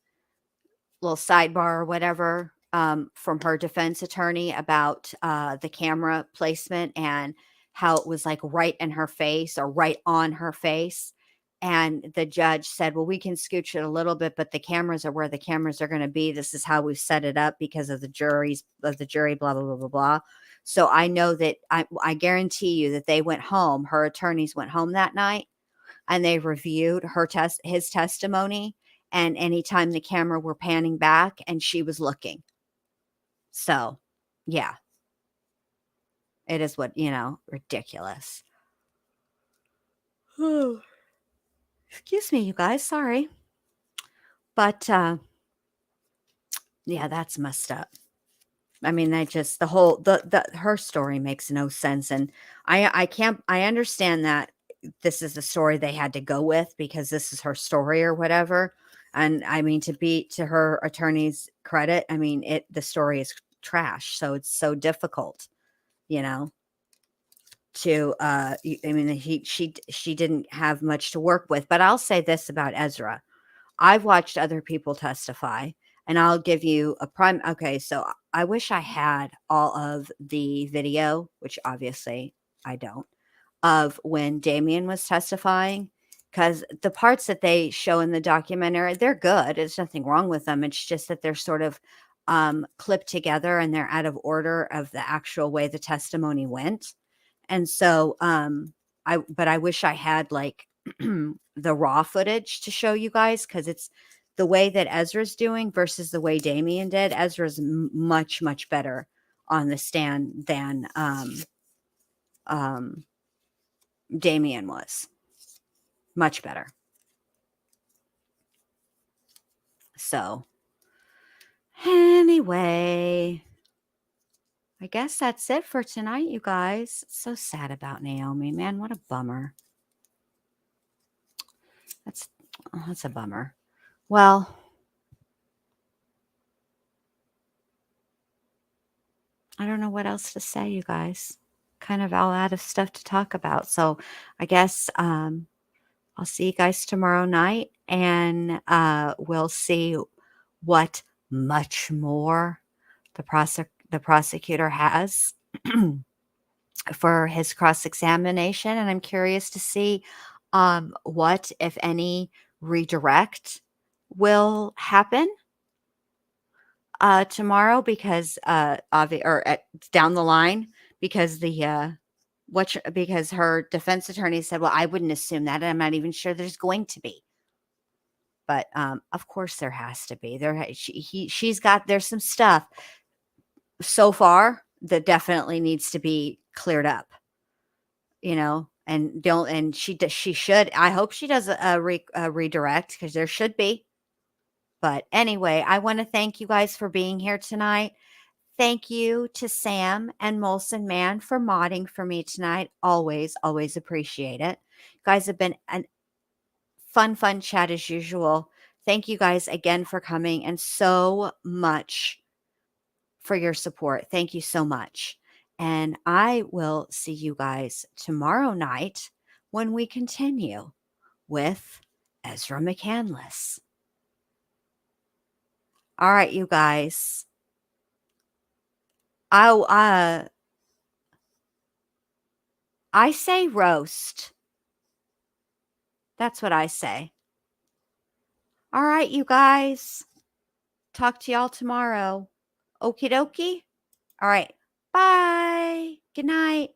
little sidebar or whatever from her defense attorney about the camera placement and how it was like right in her face or right on her face. And the judge said, well, we can scooch it a little bit, but the cameras are where the cameras are going to be. This is how we've set it up because of the jury, blah, blah, blah, blah, blah. So I know that I guarantee you that they went home. Her attorneys went home that night and they reviewed his testimony. And anytime the camera were panning back and she was looking. So, yeah. It is what, ridiculous. Excuse me, you guys. Sorry. But yeah, that's messed up. I mean, they just her story makes no sense, and I understand that this is the story they had to go with because this is her story or whatever. And I mean, to her attorney's credit, I mean, the story is trash, so it's so difficult, you know, to I mean, she didn't have much to work with. But I'll say this about Ezra. I've watched other people testify, and I'll give you a prime. Okay, so I wish I had all of the video, which obviously I don't, of when Damien was testifying, because the parts that they show in the documentary, they're good. There's nothing wrong with them. It's just that they're sort of clipped together and they're out of order of the actual way the testimony went. And so but I wish I had like the raw footage to show you guys, because it's the way that Ezra's doing versus the way Damien did. Ezra's much, much better on the stand than Damien was. Much better. So anyway, I guess that's it for tonight, you guys. So sad about Naomi, man. What a bummer. That's a bummer. Well, I don't know what else to say, you guys. Kind of all out of stuff to talk about. So I guess I'll see you guys tomorrow night, and we'll see what much more the prosecutor has for his cross-examination. And I'm curious to see what, if any, redirect will happen tomorrow, because down the line, because because her defense attorney said, well, I wouldn't assume that, and I'm not even sure there's going to be. But of course there has to be. There's some stuff so far that definitely needs to be cleared up, and she should. I hope she does a redirect, because there should be. But anyway, I want to thank you guys for being here tonight. Thank you to Sam and Molson Man for modding for me tonight. Always, always appreciate it. You guys have been a fun chat as usual. Thank you guys again for coming, and so much for your support. Thank you so much. And I will see you guys tomorrow night when we continue with Ezra McCandless. All right, you guys. I say roast. That's what I say. All right, you guys. Talk to y'all tomorrow. Okie dokie. All right. Bye. Good night.